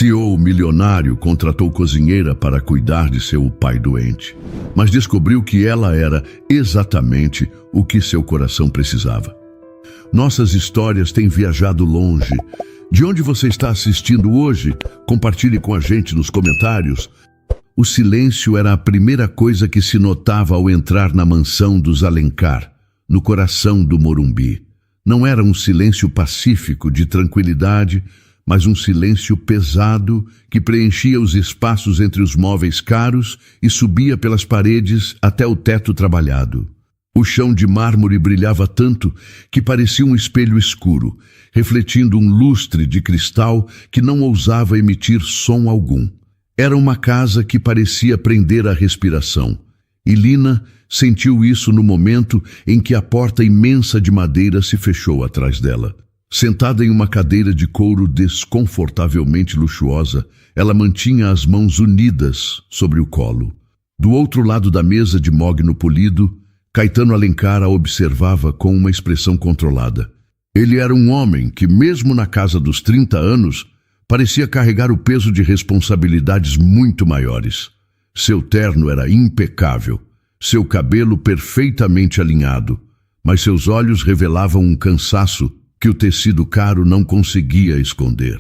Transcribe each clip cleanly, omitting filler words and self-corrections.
CEO milionário contratou cozinheira para cuidar de seu pai doente, mas descobriu que ela era exatamente o que seu coração precisava. Nossas histórias têm viajado longe. De onde você está assistindo hoje? Compartilhe com a gente nos comentários. O silêncio era a primeira coisa que se notava ao entrar na mansão dos Alencar, no coração do Morumbi. Não era um silêncio pacífico de tranquilidade, mas um silêncio pesado que preenchia os espaços entre os móveis caros e subia pelas paredes até o teto trabalhado. O chão de mármore brilhava tanto que parecia um espelho escuro, refletindo um lustre de cristal que não ousava emitir som algum. Era uma casa que parecia prender a respiração, e Lina sentiu isso no momento em que a porta imensa de madeira se fechou atrás dela. Sentada em uma cadeira de couro desconfortavelmente luxuosa, ela mantinha as mãos unidas sobre o colo. Do outro lado da mesa de mogno polido, Caetano Alencar a observava com uma expressão controlada. Ele era um homem que, mesmo na casa dos 30 anos, parecia carregar o peso de responsabilidades muito maiores. Seu terno era impecável, seu cabelo perfeitamente alinhado, mas seus olhos revelavam um cansaço que o tecido caro não conseguia esconder.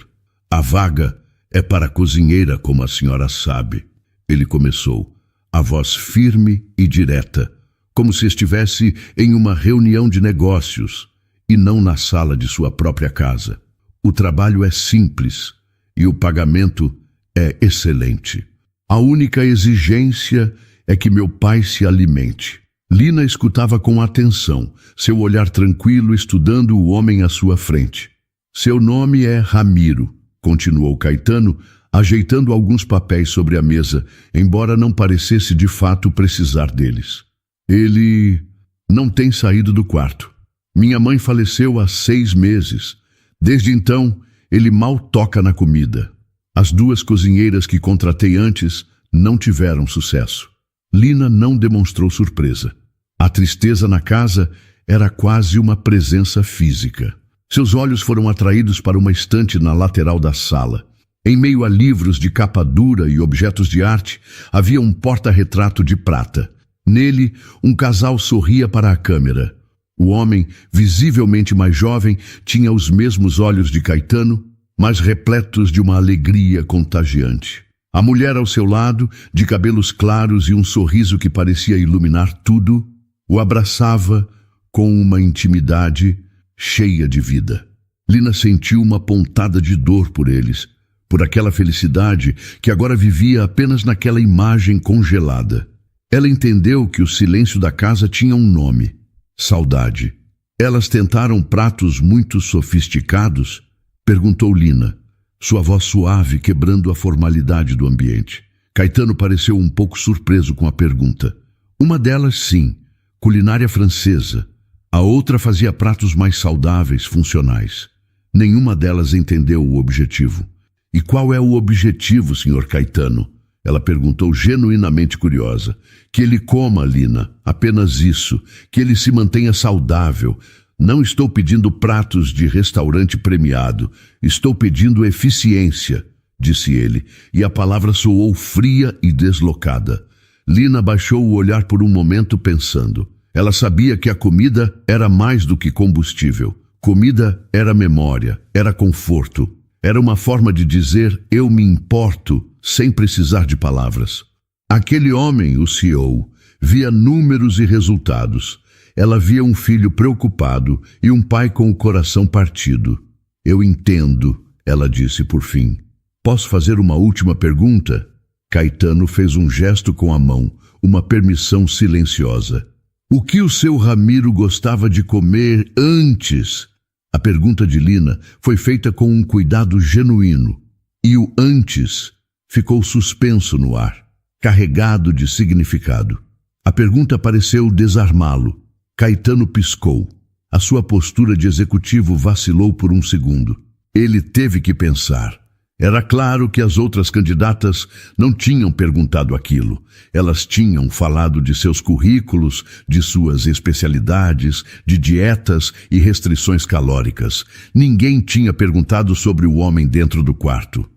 A vaga é para a cozinheira, como a senhora sabe. Ele começou, a voz firme e direta, como se estivesse em uma reunião de negócios e não na sala de sua própria casa. O trabalho é simples e o pagamento é excelente. A única exigência é que meu pai se alimente. Lina escutava com atenção, seu olhar tranquilo estudando o homem à sua frente. Seu nome é Ramiro, continuou Caetano, ajeitando alguns papéis sobre a mesa, embora não parecesse de fato precisar deles. Ele não tem saído do quarto. Minha mãe faleceu há 6 meses. Desde então, ele mal toca na comida. As 2 cozinheiras que contratei antes não tiveram sucesso. Lina não demonstrou surpresa. A tristeza na casa era quase uma presença física. Seus olhos foram atraídos para uma estante na lateral da sala. Em meio a livros de capa dura e objetos de arte, havia um porta-retrato de prata. Nele, um casal sorria para a câmera. O homem, visivelmente mais jovem, tinha os mesmos olhos de Caetano, mas repletos de uma alegria contagiante. A mulher ao seu lado, de cabelos claros e um sorriso que parecia iluminar tudo, o abraçava com uma intimidade cheia de vida. Lina sentiu uma pontada de dor por eles, por aquela felicidade que agora vivia apenas naquela imagem congelada. Ela entendeu que o silêncio da casa tinha um nome: saudade. Elas tentaram pratos muito sofisticados? Perguntou Lina, sua voz suave quebrando a formalidade do ambiente. Caetano pareceu um pouco surpreso com a pergunta. Uma delas, sim, culinária francesa. A outra fazia pratos mais saudáveis, funcionais. Nenhuma delas entendeu o objetivo. E qual é o objetivo, Sr. Caetano? Ela perguntou genuinamente curiosa. Que ele coma, Lina, apenas isso. Que ele se mantenha saudável. Não estou pedindo pratos de restaurante premiado. Estou pedindo eficiência, disse ele, e a palavra soou fria e deslocada. Lina baixou o olhar por um momento pensando. Ela sabia que a comida era mais do que combustível. Comida era memória, era conforto. Era uma forma de dizer eu me importo sem precisar de palavras. Aquele homem, o CEO, via números e resultados. Ela via um filho preocupado e um pai com o coração partido. Eu entendo, ela disse por fim. Posso fazer uma última pergunta? Caetano fez um gesto com a mão, uma permissão silenciosa. O que o seu Ramiro gostava de comer antes? A pergunta de Lina foi feita com um cuidado genuíno, e o antes ficou suspenso no ar, carregado de significado. A pergunta pareceu desarmá-lo. Caetano piscou. A sua postura de executivo vacilou por um segundo. Ele teve que pensar. Era claro que as outras candidatas não tinham perguntado aquilo. Elas tinham falado de seus currículos, de suas especialidades, de dietas e restrições calóricas. Ninguém tinha perguntado sobre o homem dentro do quarto.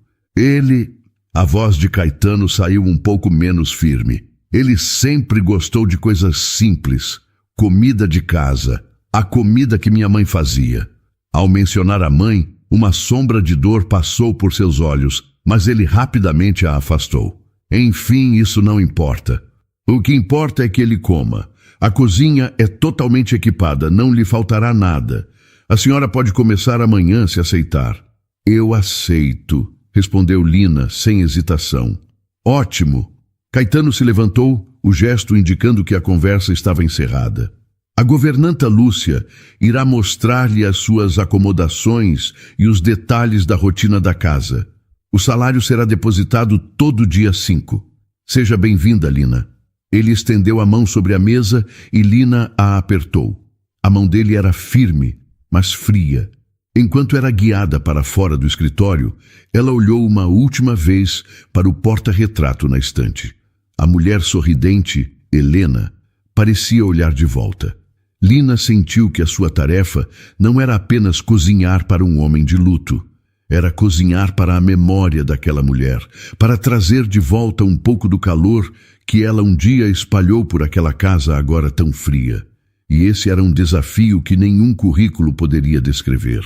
A voz de Caetano saiu um pouco menos firme. Ele sempre gostou de coisas simples, comida de casa, a comida que minha mãe fazia. Ao mencionar a mãe, uma sombra de dor passou por seus olhos, mas ele rapidamente a afastou. Enfim, isso não importa. O que importa é que ele coma. A cozinha é totalmente equipada, não lhe faltará nada. A senhora pode começar amanhã se aceitar. Eu aceito, respondeu Lina sem hesitação. Ótimo. Caetano se levantou, o gesto indicando que a conversa estava encerrada. A governanta Lúcia irá mostrar-lhe as suas acomodações e os detalhes da rotina da casa. O salário será depositado todo dia 5. Seja bem-vinda, Lina. Ele estendeu a mão sobre a mesa e Lina a apertou. A mão dele era firme, mas fria. Enquanto era guiada para fora do escritório, ela olhou uma última vez para o porta-retrato na estante. A mulher sorridente, Helena, parecia olhar de volta. Lina sentiu que a sua tarefa não era apenas cozinhar para um homem de luto. Era cozinhar para a memória daquela mulher, para trazer de volta um pouco do calor que ela um dia espalhou por aquela casa agora tão fria. E esse era um desafio que nenhum currículo poderia descrever.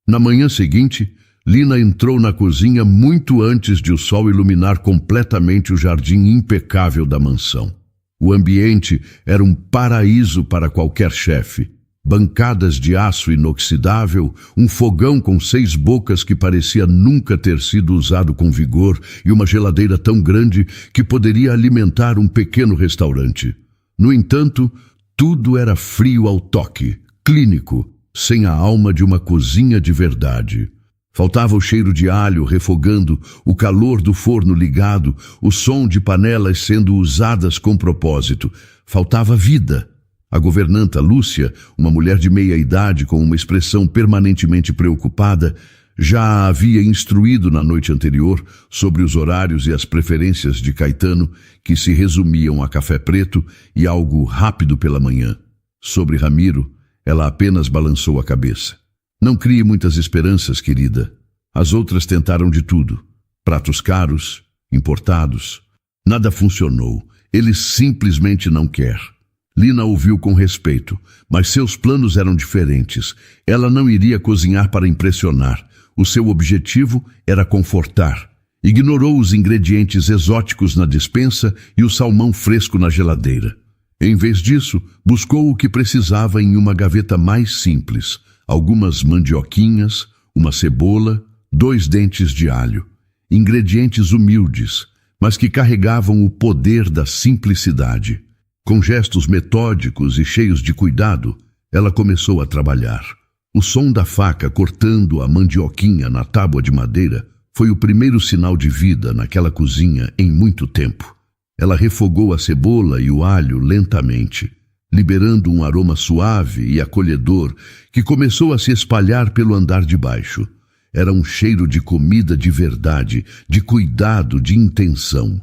Na manhã seguinte, Lina entrou na cozinha muito antes de o sol iluminar completamente o jardim impecável da mansão. O ambiente era um paraíso para qualquer chefe. Bancadas de aço inoxidável, um fogão com 6 bocas que parecia nunca ter sido usado com vigor e uma geladeira tão grande que poderia alimentar um pequeno restaurante. No entanto, tudo era frio ao toque, clínico, sem a alma de uma cozinha de verdade. Faltava o cheiro de alho refogando, o calor do forno ligado, o som de panelas sendo usadas com propósito. Faltava vida. A governanta Lúcia, uma mulher de meia idade com uma expressão permanentemente preocupada, já a havia instruído na noite anterior sobre os horários e as preferências de Caetano, que se resumiam a café preto e algo rápido pela manhã. Sobre Ramiro, ela apenas balançou a cabeça. Não crie muitas esperanças, querida. As outras tentaram de tudo. Pratos caros, importados. Nada funcionou. Ele simplesmente não quer. Lina ouviu com respeito, mas seus planos eram diferentes. Ela não iria cozinhar para impressionar. O seu objetivo era confortar. Ignorou os ingredientes exóticos na despensa e o salmão fresco na geladeira. Em vez disso, buscou o que precisava em uma gaveta mais simples. Algumas mandioquinhas, uma cebola, 2 dentes de alho. Ingredientes humildes, mas que carregavam o poder da simplicidade. Com gestos metódicos e cheios de cuidado, ela começou a trabalhar. O som da faca cortando a mandioquinha na tábua de madeira foi o primeiro sinal de vida naquela cozinha em muito tempo. Ela refogou a cebola e o alho lentamente, liberando um aroma suave e acolhedor que começou a se espalhar pelo andar de baixo. Era um cheiro de comida de verdade, de cuidado, de intenção.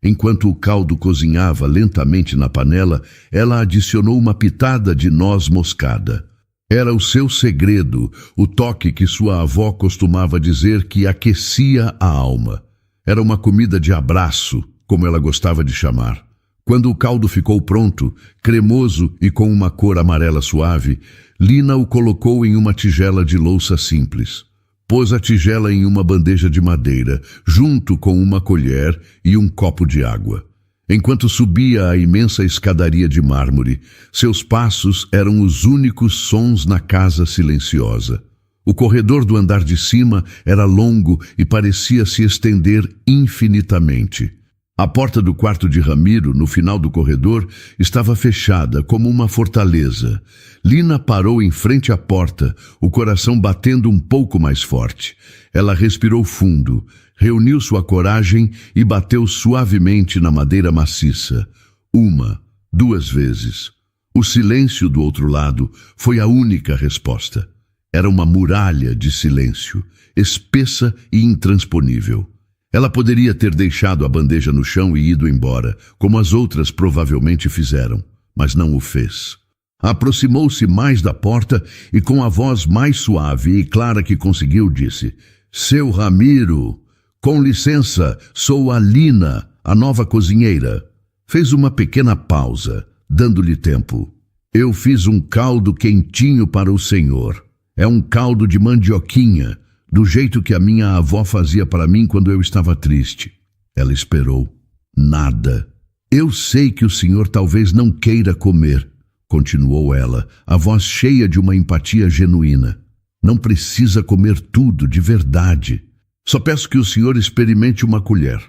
Enquanto o caldo cozinhava lentamente na panela, ela adicionou uma pitada de noz moscada. Era o seu segredo, o toque que sua avó costumava dizer que aquecia a alma. Era uma comida de abraço, como ela gostava de chamar. Quando o caldo ficou pronto, cremoso e com uma cor amarela suave, Lina o colocou em uma tigela de louça simples. Pôs a tigela em uma bandeja de madeira, junto com uma colher e um copo de água. Enquanto subia a imensa escadaria de mármore, seus passos eram os únicos sons na casa silenciosa. O corredor do andar de cima era longo e parecia se estender infinitamente. A porta do quarto de Ramiro, no final do corredor, estava fechada como uma fortaleza. Lina parou em frente à porta, o coração batendo um pouco mais forte. Ela respirou fundo, reuniu sua coragem e bateu suavemente na madeira maciça. 1, 2 vezes. O silêncio do outro lado foi a única resposta. Era uma muralha de silêncio, espessa e intransponível. Ela poderia ter deixado a bandeja no chão e ido embora, como as outras provavelmente fizeram, mas não o fez. Aproximou-se mais da porta e, com a voz mais suave e clara que conseguiu, disse: "Seu Ramiro, Com licença, sou a Lina, a nova cozinheira. Fez uma pequena pausa, dando-lhe tempo. Eu fiz um caldo quentinho para o senhor. É um caldo de mandioquinha, do jeito que a minha avó fazia para mim quando eu estava triste. Ela esperou. Nada. Eu sei que o senhor talvez não queira comer, continuou ela, a voz cheia de uma empatia genuína. Não precisa comer tudo, de verdade. Só peço que o senhor experimente uma colher,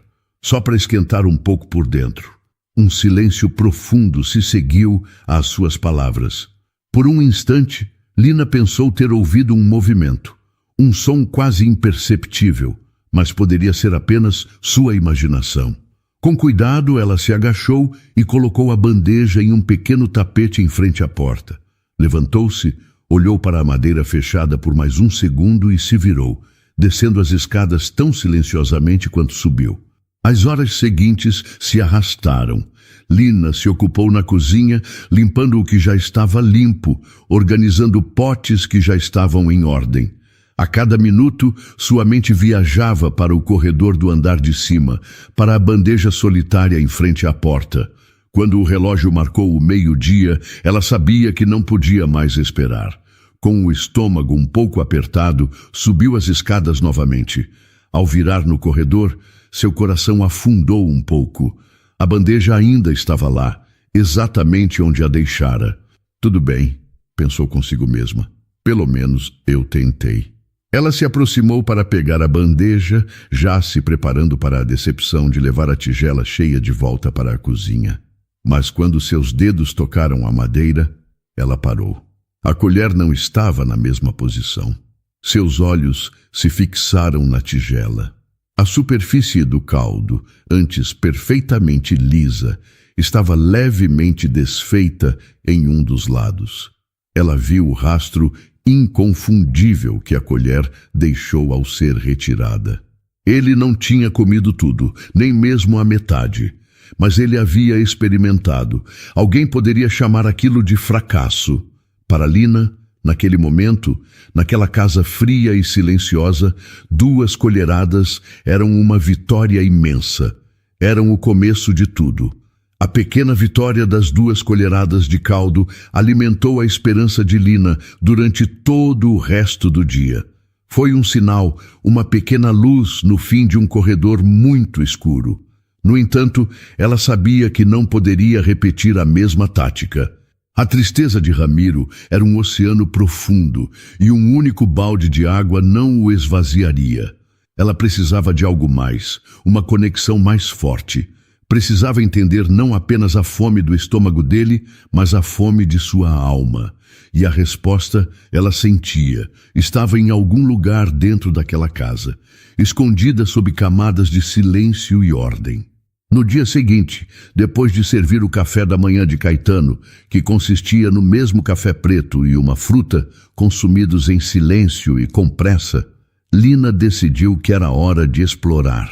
só para esquentar um pouco por dentro. Um silêncio profundo se seguiu às suas palavras. Por um instante, Lina pensou ter ouvido um movimento, um som quase imperceptível, mas poderia ser apenas sua imaginação. Com cuidado, ela se agachou e colocou a bandeja em um pequeno tapete em frente à porta. Levantou-se, olhou para a madeira fechada por mais um segundo e se virou, descendo as escadas tão silenciosamente quanto subiu. As horas seguintes se arrastaram. Lina se ocupou na cozinha, limpando o que já estava limpo, organizando potes que já estavam em ordem. A cada minuto, sua mente viajava para o corredor do andar de cima, para a bandeja solitária em frente à porta. Quando o relógio marcou o meio-dia, ela sabia que não podia mais esperar. Com o estômago um pouco apertado, subiu as escadas novamente. Ao virar no corredor, seu coração afundou um pouco. A bandeja ainda estava lá, exatamente onde a deixara. Tudo bem, pensou consigo mesma. Pelo menos eu tentei. Ela se aproximou para pegar a bandeja, já se preparando para a decepção de levar a tigela cheia de volta para a cozinha. Mas quando seus dedos tocaram a madeira, ela parou. A colher não estava na mesma posição. Seus olhos se fixaram na tigela. A superfície do caldo, antes perfeitamente lisa, estava levemente desfeita em um dos lados. Ela viu o rastro inconfundível que a colher deixou ao ser retirada. Ele não tinha comido tudo, nem mesmo a metade, mas ele havia experimentado. Alguém poderia chamar aquilo de fracasso. Para Lina, naquele momento, naquela casa fria e silenciosa, 2 colheradas eram uma vitória imensa. Eram o começo de tudo. A pequena vitória das 2 colheradas de caldo alimentou a esperança de Lina durante todo o resto do dia. Foi um sinal, uma pequena luz no fim de um corredor muito escuro. No entanto, ela sabia que não poderia repetir a mesma tática. A tristeza de Ramiro era um oceano profundo e um único balde de água não o esvaziaria. Ela precisava de algo mais, uma conexão mais forte. Precisava entender não apenas a fome do estômago dele, mas a fome de sua alma. E a resposta ela sentia, estava em algum lugar dentro daquela casa, escondida sob camadas de silêncio e ordem. No dia seguinte, depois de servir o café da manhã de Caetano, que consistia no mesmo café preto e uma fruta, consumidos em silêncio e com pressa, Lina decidiu que era hora de explorar.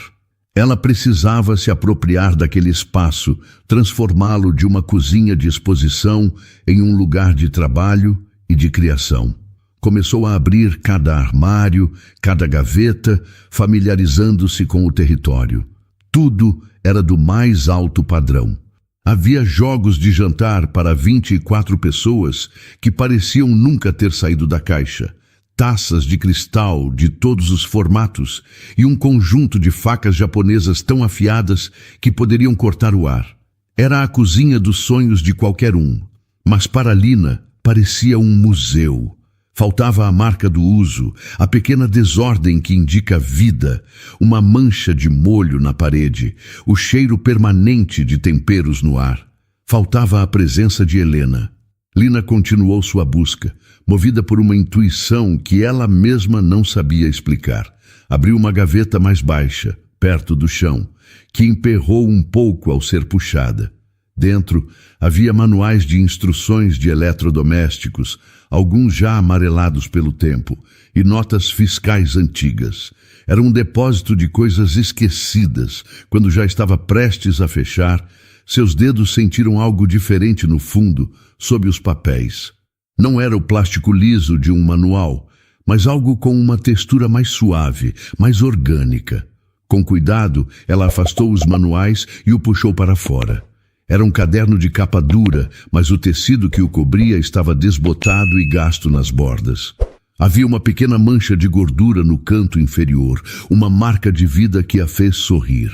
Ela precisava se apropriar daquele espaço, transformá-lo de uma cozinha de exposição em um lugar de trabalho e de criação. Começou a abrir cada armário, cada gaveta, familiarizando-se com o território. Tudo era do mais alto padrão. Havia jogos de jantar para 24 pessoas que pareciam nunca ter saído da caixa, taças de cristal de todos os formatos e um conjunto de facas japonesas tão afiadas que poderiam cortar o ar. Era a cozinha dos sonhos de qualquer um, mas para Lina parecia um museu. Faltava a marca do uso, a pequena desordem que indica vida, uma mancha de molho na parede, o cheiro permanente de temperos no ar. Faltava a presença de Helena. Lina continuou sua busca, movida por uma intuição que ela mesma não sabia explicar. Abriu uma gaveta mais baixa, perto do chão, que emperrou um pouco ao ser puxada. Dentro havia manuais de instruções de eletrodomésticos, alguns já amarelados pelo tempo, e notas fiscais antigas. Era um depósito de coisas esquecidas. Quando já estava prestes a fechar, seus dedos sentiram algo diferente no fundo, sob os papéis. Não era o plástico liso de um manual, mas algo com uma textura mais suave, mais orgânica. Com cuidado, ela afastou os manuais e o puxou para fora. Era um caderno de capa dura, mas o tecido que o cobria estava desbotado e gasto nas bordas. Havia uma pequena mancha de gordura no canto inferior, uma marca de vida que a fez sorrir.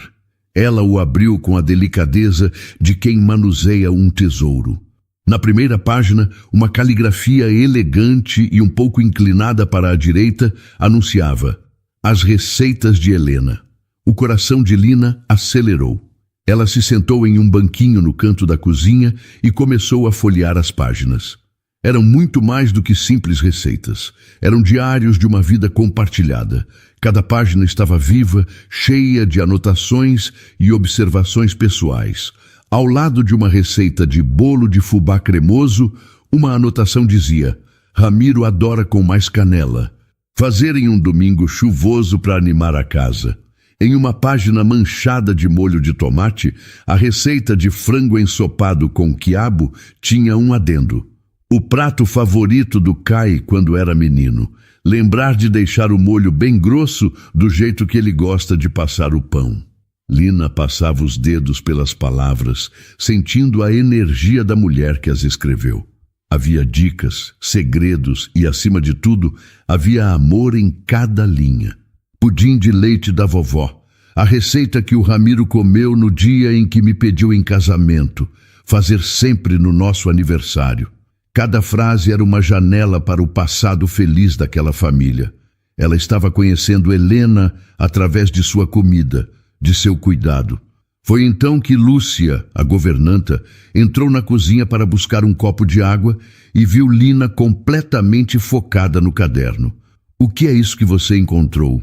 Ela o abriu com a delicadeza de quem manuseia um tesouro. Na primeira página, uma caligrafia elegante e um pouco inclinada para a direita anunciava: As receitas de Helena. O coração de Lina acelerou. Ela se sentou em um banquinho no canto da cozinha e começou a folhear as páginas. Eram muito mais do que simples receitas. Eram diários de uma vida compartilhada. Cada página estava viva, cheia de anotações e observações pessoais. Ao lado de uma receita de bolo de fubá cremoso, uma anotação dizia: Ramiro adora com mais canela. Fazer em um domingo chuvoso para animar a casa. Em uma página manchada de molho de tomate, a receita de frango ensopado com quiabo tinha um adendo. O prato favorito do Kai quando era menino. Lembrar de deixar o molho bem grosso do jeito que ele gosta de passar o pão. Lina passava os dedos pelas palavras, sentindo a energia da mulher que as escreveu. Havia dicas, segredos e, acima de tudo, havia amor em cada linha. Pudim de leite da vovó, a receita que o Ramiro comeu no dia em que me pediu em casamento, fazer sempre no nosso aniversário. Cada frase era uma janela para o passado feliz daquela família. Ela estava conhecendo Helena através de sua comida, de seu cuidado. Foi então que Lúcia, a governanta, entrou na cozinha para buscar um copo de água e viu Lina completamente focada no caderno. "O que é isso que você encontrou?"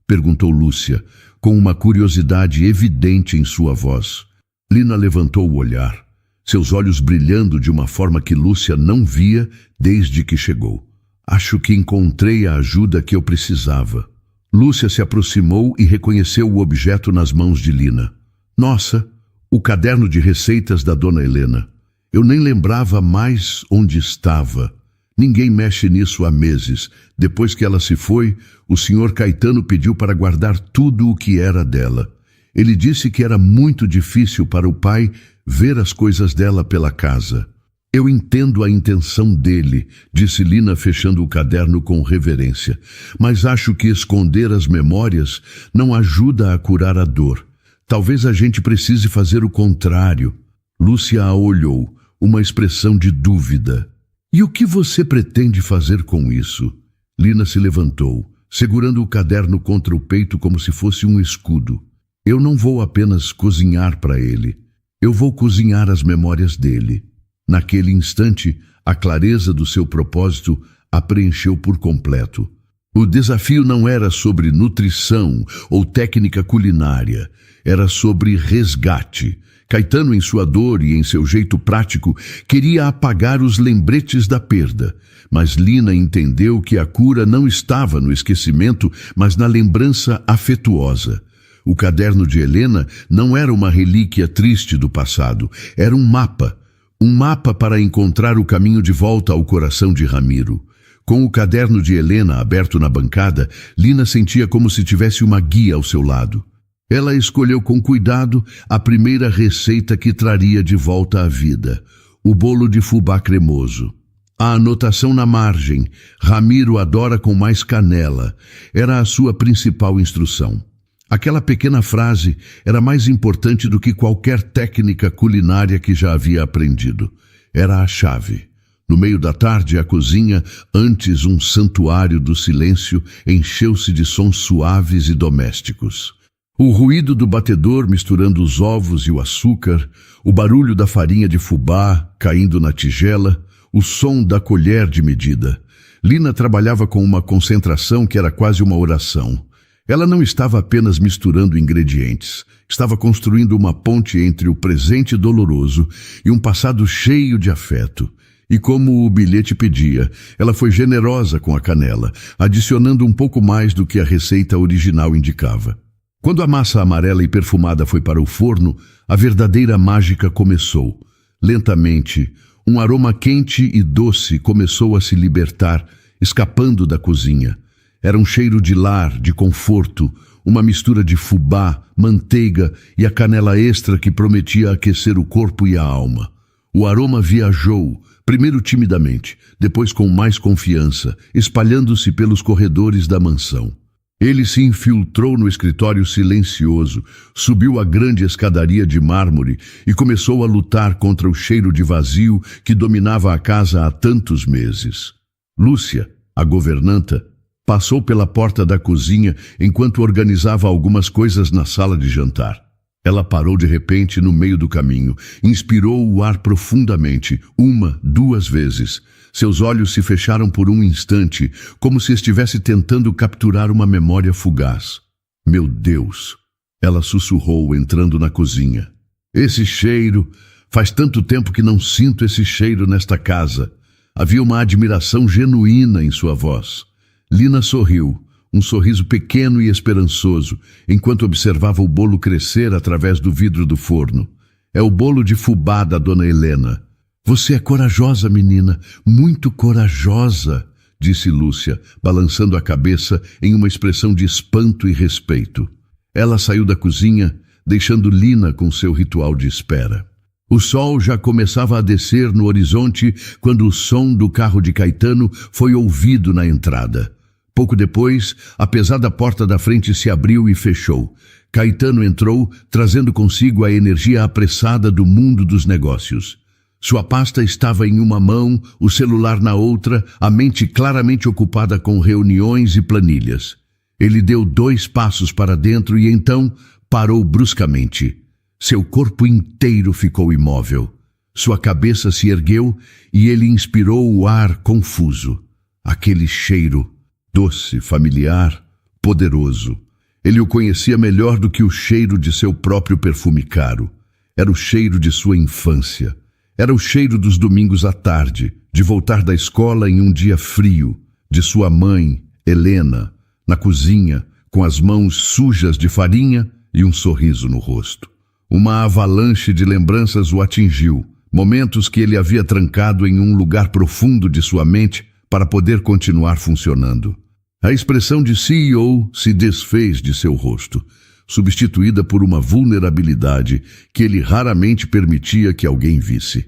perguntou Lúcia, com uma curiosidade evidente em sua voz. Lina levantou o olhar, seus olhos brilhando de uma forma que Lúcia não via desde que chegou. "Acho que encontrei a ajuda que eu precisava." Lúcia se aproximou e reconheceu o objeto nas mãos de Lina. "Nossa, o caderno de receitas da dona Helena. Eu nem lembrava mais onde estava. Ninguém mexe nisso há meses. Depois que ela se foi, o senhor Caetano pediu para guardar tudo o que era dela. Ele disse que era muito difícil para o pai ver as coisas dela pela casa." "Eu entendo a intenção dele", disse Lina, fechando o caderno com reverência. "Mas acho que esconder as memórias não ajuda a curar a dor. Talvez a gente precise fazer o contrário." Lúcia a olhou, uma expressão de dúvida. "E o que você pretende fazer com isso?" Lina se levantou, segurando o caderno contra o peito como se fosse um escudo. "Eu não vou apenas cozinhar para ele. Eu vou cozinhar as memórias dele." Naquele instante, a clareza do seu propósito a preencheu por completo. O desafio não era sobre nutrição ou técnica culinária, era sobre resgate. Caetano, em sua dor e em seu jeito prático, queria apagar os lembretes da perda. Mas Lina entendeu que a cura não estava no esquecimento, mas na lembrança afetuosa. O caderno de Helena não era uma relíquia triste do passado, era um mapa para encontrar o caminho de volta ao coração de Ramiro. Com o caderno de Helena aberto na bancada, Lina sentia como se tivesse uma guia ao seu lado. Ela escolheu com cuidado a primeira receita que traria de volta à vida, o bolo de fubá cremoso. A anotação na margem, "Ramiro adora com mais canela", era a sua principal instrução. Aquela pequena frase era mais importante do que qualquer técnica culinária que já havia aprendido. Era a chave. No meio da tarde, a cozinha, antes um santuário do silêncio, encheu-se de sons suaves e domésticos. O ruído do batedor misturando os ovos e o açúcar, o barulho da farinha de fubá caindo na tigela, o som da colher de medida. Lina trabalhava com uma concentração que era quase uma oração. Ela não estava apenas misturando ingredientes, estava construindo uma ponte entre o presente doloroso e um passado cheio de afeto. E como o bilhete pedia, ela foi generosa com a canela, adicionando um pouco mais do que a receita original indicava. Quando a massa amarela e perfumada foi para o forno, a verdadeira mágica começou. Lentamente, um aroma quente e doce começou a se libertar, escapando da cozinha. Era um cheiro de lar, de conforto, uma mistura de fubá, manteiga e a canela extra que prometia aquecer o corpo e a alma. O aroma viajou, primeiro timidamente, depois com mais confiança, espalhando-se pelos corredores da mansão. Ele se infiltrou no escritório silencioso, subiu a grande escadaria de mármore e começou a lutar contra o cheiro de vazio que dominava a casa há tantos meses. Lúcia, a governanta, passou pela porta da cozinha enquanto organizava algumas coisas na sala de jantar. Ela parou de repente no meio do caminho, inspirou o ar profundamente, 1, 2 vezes. Seus olhos se fecharam por um instante, como se estivesse tentando capturar uma memória fugaz. Meu Deus! Ela sussurrou, entrando na cozinha. Esse cheiro! Faz tanto tempo que não sinto esse cheiro nesta casa. Havia uma admiração genuína em sua voz. Lina sorriu, um sorriso pequeno e esperançoso, enquanto observava o bolo crescer através do vidro do forno. É o bolo de fubá da dona Helena. Você é corajosa, menina, muito corajosa, disse Lúcia, balançando a cabeça em uma expressão de espanto e respeito. Ela saiu da cozinha, deixando Lina com seu ritual de espera. O sol já começava a descer no horizonte quando o som do carro de Caetano foi ouvido na entrada. Pouco depois, a pesada porta da frente se abriu e fechou. Caetano entrou, trazendo consigo a energia apressada do mundo dos negócios. Sua pasta estava em uma mão, o celular na outra, a mente claramente ocupada com reuniões e planilhas. Ele deu 2 passos para dentro e então parou bruscamente. Seu corpo inteiro ficou imóvel. Sua cabeça se ergueu e ele inspirou o ar confuso. Aquele cheiro, doce, familiar, poderoso. Ele o conhecia melhor do que o cheiro de seu próprio perfume caro. Era o cheiro de sua infância. Era o cheiro dos domingos à tarde, de voltar da escola em um dia frio, de sua mãe, Helena, na cozinha, com as mãos sujas de farinha e um sorriso no rosto. Uma avalanche de lembranças o atingiu, momentos que ele havia trancado em um lugar profundo de sua mente para poder continuar funcionando. A expressão de CEO se desfez de seu rosto, substituída por uma vulnerabilidade que ele raramente permitia que alguém visse.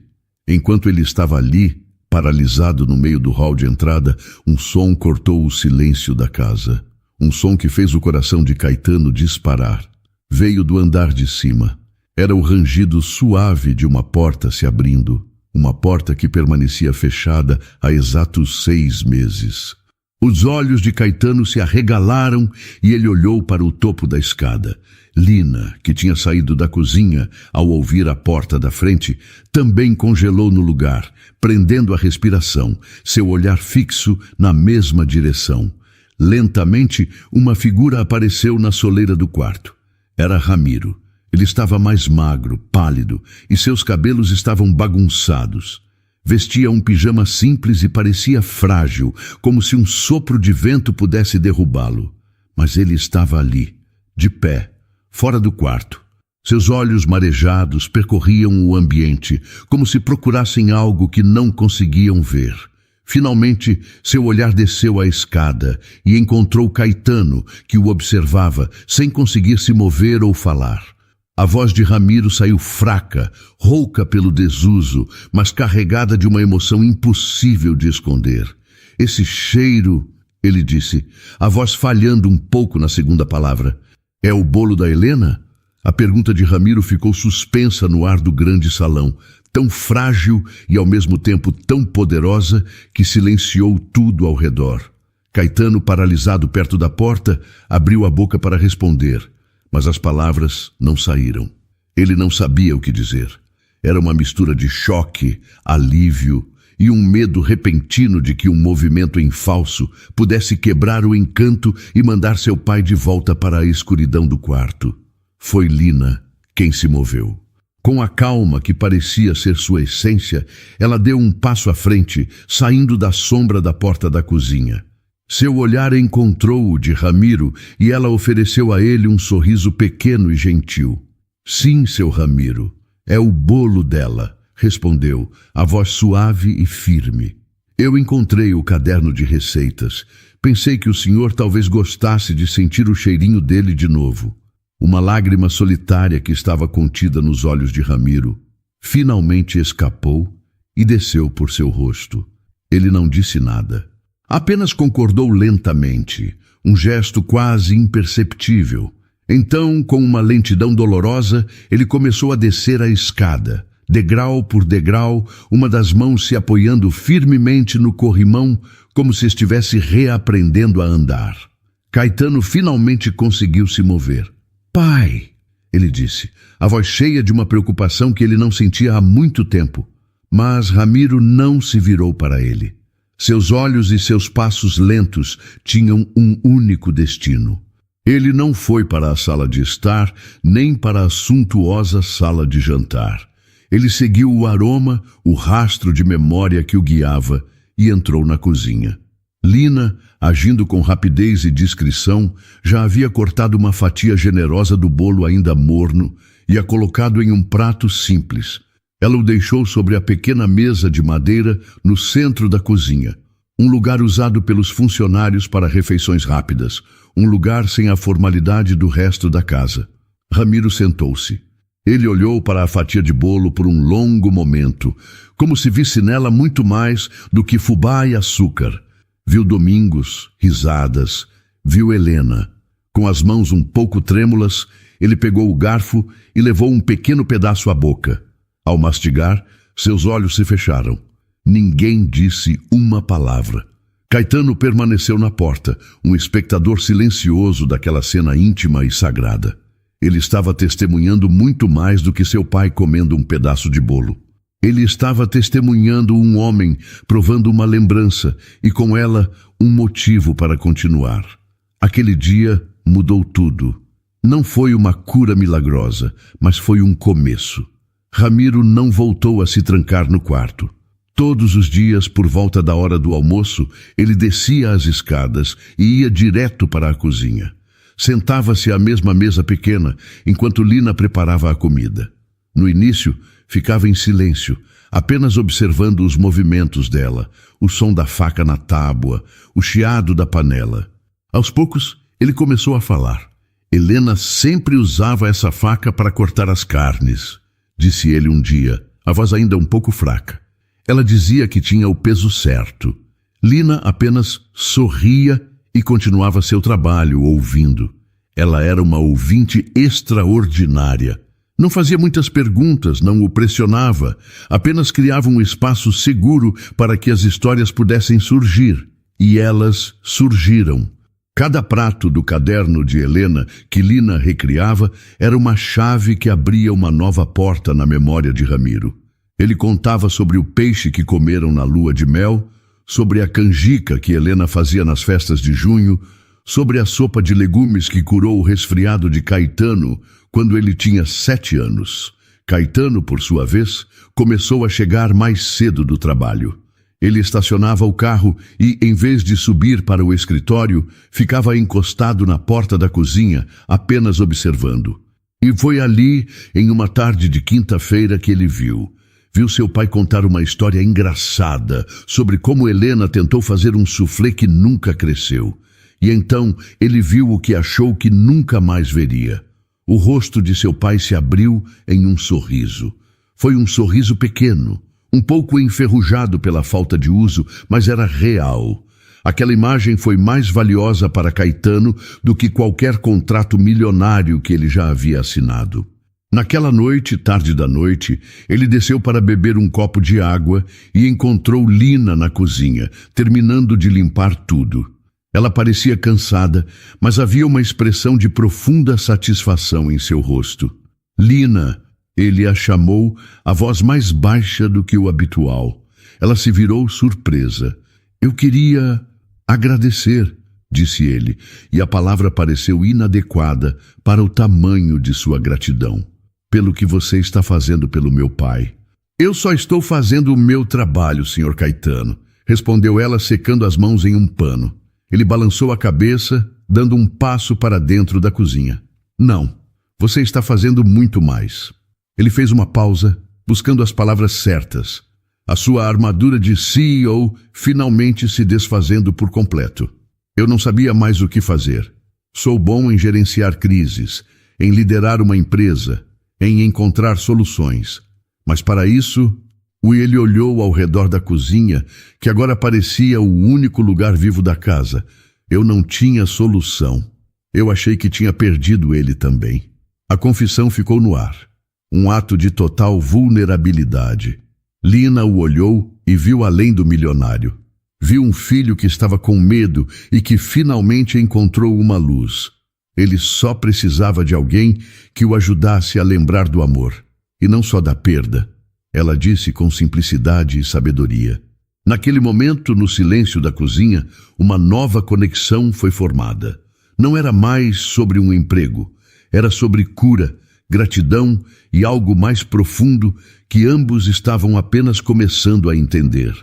Enquanto ele estava ali, paralisado no meio do hall de entrada, um som cortou o silêncio da casa. Um som que fez o coração de Caetano disparar. Veio do andar de cima. Era o rangido suave de uma porta se abrindo, uma porta que permanecia fechada há exatos 6 meses. Os olhos de Caetano se arregalaram e ele olhou para o topo da escada. Lina, que tinha saído da cozinha ao ouvir a porta da frente, também congelou no lugar, prendendo a respiração, seu olhar fixo na mesma direção. Lentamente, uma figura apareceu na soleira do quarto. Era Ramiro. Ele estava mais magro, pálido, e seus cabelos estavam bagunçados. Vestia um pijama simples e parecia frágil, como se um sopro de vento pudesse derrubá-lo. Mas ele estava ali, de pé, fora do quarto. Seus olhos marejados percorriam o ambiente, como se procurassem algo que não conseguiam ver. Finalmente, seu olhar desceu a escada e encontrou Caetano, que o observava, sem conseguir se mover ou falar. A voz de Ramiro saiu fraca, rouca pelo desuso, mas carregada de uma emoção impossível de esconder. Esse cheiro, ele disse, a voz falhando um pouco na segunda palavra. É o bolo da Helena? A pergunta de Ramiro ficou suspensa no ar do grande salão, tão frágil e ao mesmo tempo tão poderosa que silenciou tudo ao redor. Caetano, paralisado perto da porta, abriu a boca para responder. Mas as palavras não saíram. Ele não sabia o que dizer. Era uma mistura de choque, alívio e um medo repentino de que um movimento em falso pudesse quebrar o encanto e mandar seu pai de volta para a escuridão do quarto. Foi Lina quem se moveu. Com a calma que parecia ser sua essência, ela deu um passo à frente, saindo da sombra da porta da cozinha. Seu olhar encontrou o de Ramiro e ela ofereceu a ele um sorriso pequeno e gentil. Sim, seu Ramiro, é o bolo dela, respondeu, a voz suave e firme. Eu encontrei o caderno de receitas. Pensei que o senhor talvez gostasse de sentir o cheirinho dele de novo. Uma lágrima solitária que estava contida nos olhos de Ramiro finalmente escapou e desceu por seu rosto. Ele não disse nada. Apenas concordou lentamente, um gesto quase imperceptível. Então, com uma lentidão dolorosa, ele começou a descer a escada, degrau por degrau, uma das mãos se apoiando firmemente no corrimão, como se estivesse reaprendendo a andar. Caetano finalmente conseguiu se mover. "Pai", ele disse, a voz cheia de uma preocupação que ele não sentia há muito tempo. Mas Ramiro não se virou para ele. Seus olhos e seus passos lentos tinham um único destino. Ele não foi para a sala de estar, nem para a suntuosa sala de jantar. Ele seguiu o aroma, o rastro de memória que o guiava, e entrou na cozinha. Lina, agindo com rapidez e discrição, já havia cortado uma fatia generosa do bolo ainda morno e a colocado em um prato simples. Ela o deixou sobre a pequena mesa de madeira no centro da cozinha, um lugar usado pelos funcionários para refeições rápidas, um lugar sem a formalidade do resto da casa. Ramiro sentou-se. Ele olhou para a fatia de bolo por um longo momento, como se visse nela muito mais do que fubá e açúcar. Viu Domingos, risadas, viu Helena. Com as mãos um pouco trêmulas, ele pegou o garfo e levou um pequeno pedaço à boca. Ao mastigar, seus olhos se fecharam. Ninguém disse uma palavra. Caetano permaneceu na porta, um espectador silencioso daquela cena íntima e sagrada. Ele estava testemunhando muito mais do que seu pai comendo um pedaço de bolo. Ele estava testemunhando um homem provando uma lembrança e com ela um motivo para continuar. Aquele dia mudou tudo. Não foi uma cura milagrosa, mas foi um começo. Ramiro não voltou a se trancar no quarto. Todos os dias, por volta da hora do almoço, ele descia as escadas e ia direto para a cozinha. Sentava-se à mesma mesa pequena, enquanto Lina preparava a comida. No início, ficava em silêncio, apenas observando os movimentos dela, o som da faca na tábua, o chiado da panela. Aos poucos, ele começou a falar. Helena sempre usava essa faca para cortar as carnes, disse ele um dia, a voz ainda um pouco fraca. Ela dizia que tinha o peso certo. Lina apenas sorria e continuava seu trabalho, ouvindo. Ela era uma ouvinte extraordinária. Não fazia muitas perguntas, não o pressionava, apenas criava um espaço seguro para que as histórias pudessem surgir. E elas surgiram. Cada prato do caderno de Helena que Lina recriava era uma chave que abria uma nova porta na memória de Ramiro. Ele contava sobre o peixe que comeram na lua de mel, sobre a canjica que Helena fazia nas festas de junho, sobre a sopa de legumes que curou o resfriado de Caetano quando ele tinha 7 anos. Caetano, por sua vez, começou a chegar mais cedo do trabalho. Ele estacionava o carro e, em vez de subir para o escritório, ficava encostado na porta da cozinha, apenas observando. E foi ali, em uma tarde de quinta-feira, que ele viu seu pai contar uma história engraçada sobre como Helena tentou fazer um soufflé que nunca cresceu. E então ele viu o que achou que nunca mais veria. O rosto de seu pai se abriu em um sorriso. Foi um sorriso pequeno, um pouco enferrujado pela falta de uso, mas era real. Aquela imagem foi mais valiosa para Caetano do que qualquer contrato milionário que ele já havia assinado. Naquela noite, tarde da noite, ele desceu para beber um copo de água e encontrou Lina na cozinha, terminando de limpar tudo. Ela parecia cansada, mas havia uma expressão de profunda satisfação em seu rosto. Lina, ele a chamou, a voz mais baixa do que o habitual. Ela se virou surpresa. Eu queria agradecer, disse ele, e a palavra pareceu inadequada para o tamanho de sua gratidão. Pelo que você está fazendo pelo meu pai. Eu só estou fazendo o meu trabalho, Sr. Caetano, respondeu ela secando as mãos em um pano. Ele balançou a cabeça, dando um passo para dentro da cozinha. Não, você está fazendo muito mais. Ele fez uma pausa, buscando as palavras certas. A sua armadura de CEO finalmente se desfazendo por completo. Eu não sabia mais o que fazer. Sou bom em gerenciar crises, em liderar uma empresa, em encontrar soluções. Mas para isso, ele olhou ao redor da cozinha, que agora parecia o único lugar vivo da casa. Eu não tinha solução. Eu achei que tinha perdido ele também. A confissão ficou no ar. Um ato de total vulnerabilidade. Lina o olhou e viu além do milionário. Viu um filho que estava com medo e que finalmente encontrou uma luz. Ele só precisava de alguém que o ajudasse a lembrar do amor, e não só da perda. Ela disse com simplicidade e sabedoria. Naquele momento, no silêncio da cozinha, uma nova conexão foi formada. Não era mais sobre um emprego, era sobre cura, gratidão e algo mais profundo que ambos estavam apenas começando a entender.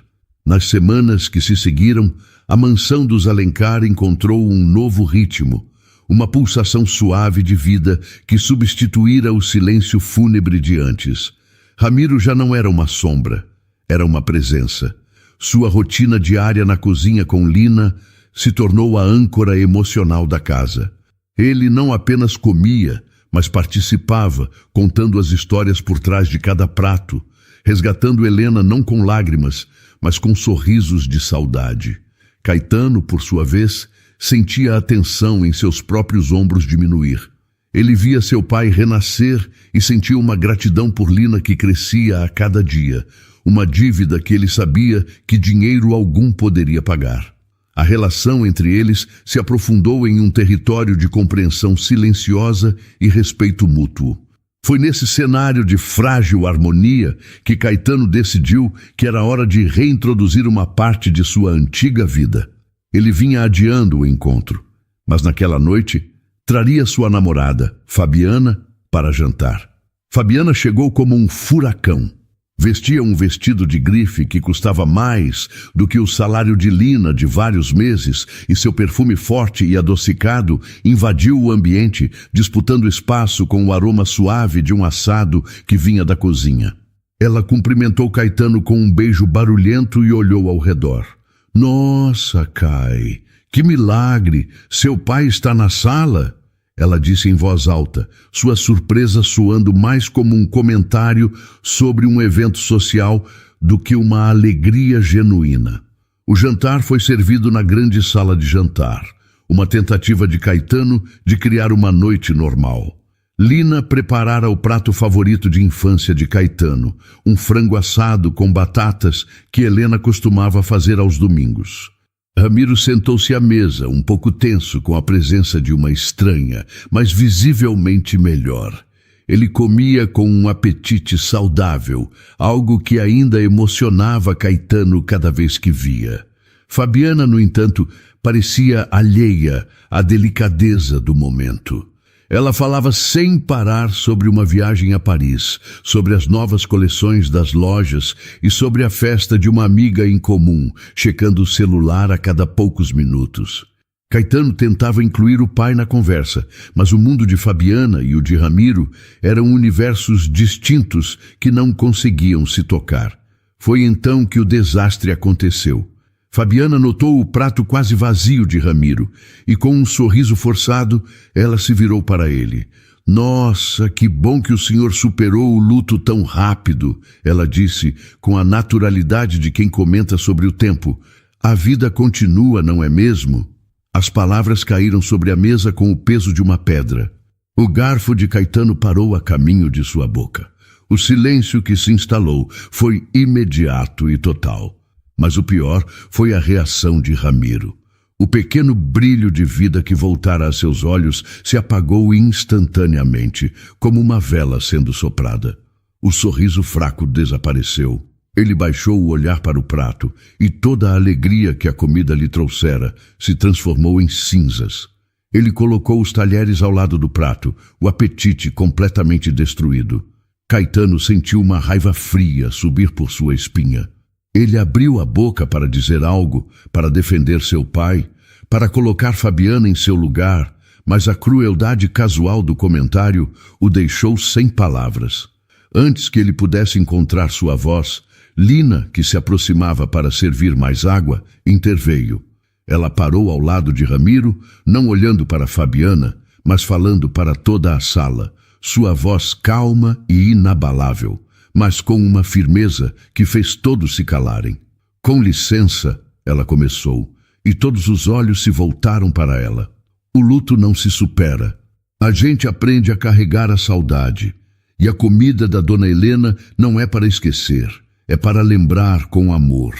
Nas semanas que se seguiram, a mansão dos Alencar encontrou um novo ritmo, uma pulsação suave de vida que substituíra o silêncio fúnebre de antes. Ramiro já não era uma sombra, era uma presença. Sua rotina diária na cozinha com Lina se tornou a âncora emocional da casa. Ele não apenas comia, mas participava, contando as histórias por trás de cada prato, resgatando Helena não com lágrimas, mas com sorrisos de saudade. Caetano, por sua vez, sentia a tensão em seus próprios ombros diminuir. Ele via seu pai renascer e sentia uma gratidão por Lina que crescia a cada dia, uma dívida que ele sabia que dinheiro algum poderia pagar. A relação entre eles se aprofundou em um território de compreensão silenciosa e respeito mútuo. Foi nesse cenário de frágil harmonia que Caetano decidiu que era hora de reintroduzir uma parte de sua antiga vida. Ele vinha adiando o encontro, mas naquela noite traria sua namorada, Fabiana, para jantar. Fabiana chegou como um furacão. Vestia um vestido de grife que custava mais do que o salário de Lina de vários meses, e seu perfume forte e adocicado invadiu o ambiente, disputando espaço com o aroma suave de um assado que vinha da cozinha. Ela cumprimentou Caetano com um beijo barulhento e olhou ao redor. "Nossa, Kai, que milagre! Seu pai está na sala?" Ela disse em voz alta, sua surpresa soando mais como um comentário sobre um evento social do que uma alegria genuína. O jantar foi servido na grande sala de jantar, uma tentativa de Caetano de criar uma noite normal. Lina preparara o prato favorito de infância de Caetano, um frango assado com batatas que Helena costumava fazer aos domingos. Ramiro sentou-se à mesa, um pouco tenso com a presença de uma estranha, mas visivelmente melhor. Ele comia com um apetite saudável, algo que ainda emocionava Caetano cada vez que via. Fabiana, no entanto, parecia alheia à delicadeza do momento. Ela falava sem parar sobre uma viagem a Paris, sobre as novas coleções das lojas e sobre a festa de uma amiga em comum, checando o celular a cada poucos minutos. Caetano tentava incluir o pai na conversa, mas o mundo de Fabiana e o de Ramiro eram universos distintos que não conseguiam se tocar. Foi então que o desastre aconteceu. Fabiana notou o prato quase vazio de Ramiro e, com um sorriso forçado, ela se virou para ele. "Nossa, que bom que o senhor superou o luto tão rápido", ela disse, com a naturalidade de quem comenta sobre o tempo. "A vida continua, não é mesmo?" As palavras caíram sobre a mesa com o peso de uma pedra. O garfo de Caetano parou a caminho de sua boca. O silêncio que se instalou foi imediato e total. Mas o pior foi a reação de Ramiro. O pequeno brilho de vida que voltara a seus olhos se apagou instantaneamente, como uma vela sendo soprada. O sorriso fraco desapareceu. Ele baixou o olhar para o prato, e toda a alegria que a comida lhe trouxera se transformou em cinzas. Ele colocou os talheres ao lado do prato, o apetite completamente destruído. Caetano sentiu uma raiva fria subir por sua espinha. Ele abriu a boca para dizer algo, para defender seu pai, para colocar Fabiana em seu lugar, mas a crueldade casual do comentário o deixou sem palavras. Antes que ele pudesse encontrar sua voz, Lina, que se aproximava para servir mais água, interveio. Ela parou ao lado de Ramiro, não olhando para Fabiana, mas falando para toda a sala, sua voz calma e inabalável, mas com uma firmeza que fez todos se calarem. Com licença, ela começou, e todos os olhos se voltaram para ela. O luto não se supera. A gente aprende a carregar a saudade. E a comida da Dona Helena não é para esquecer, é para lembrar com amor.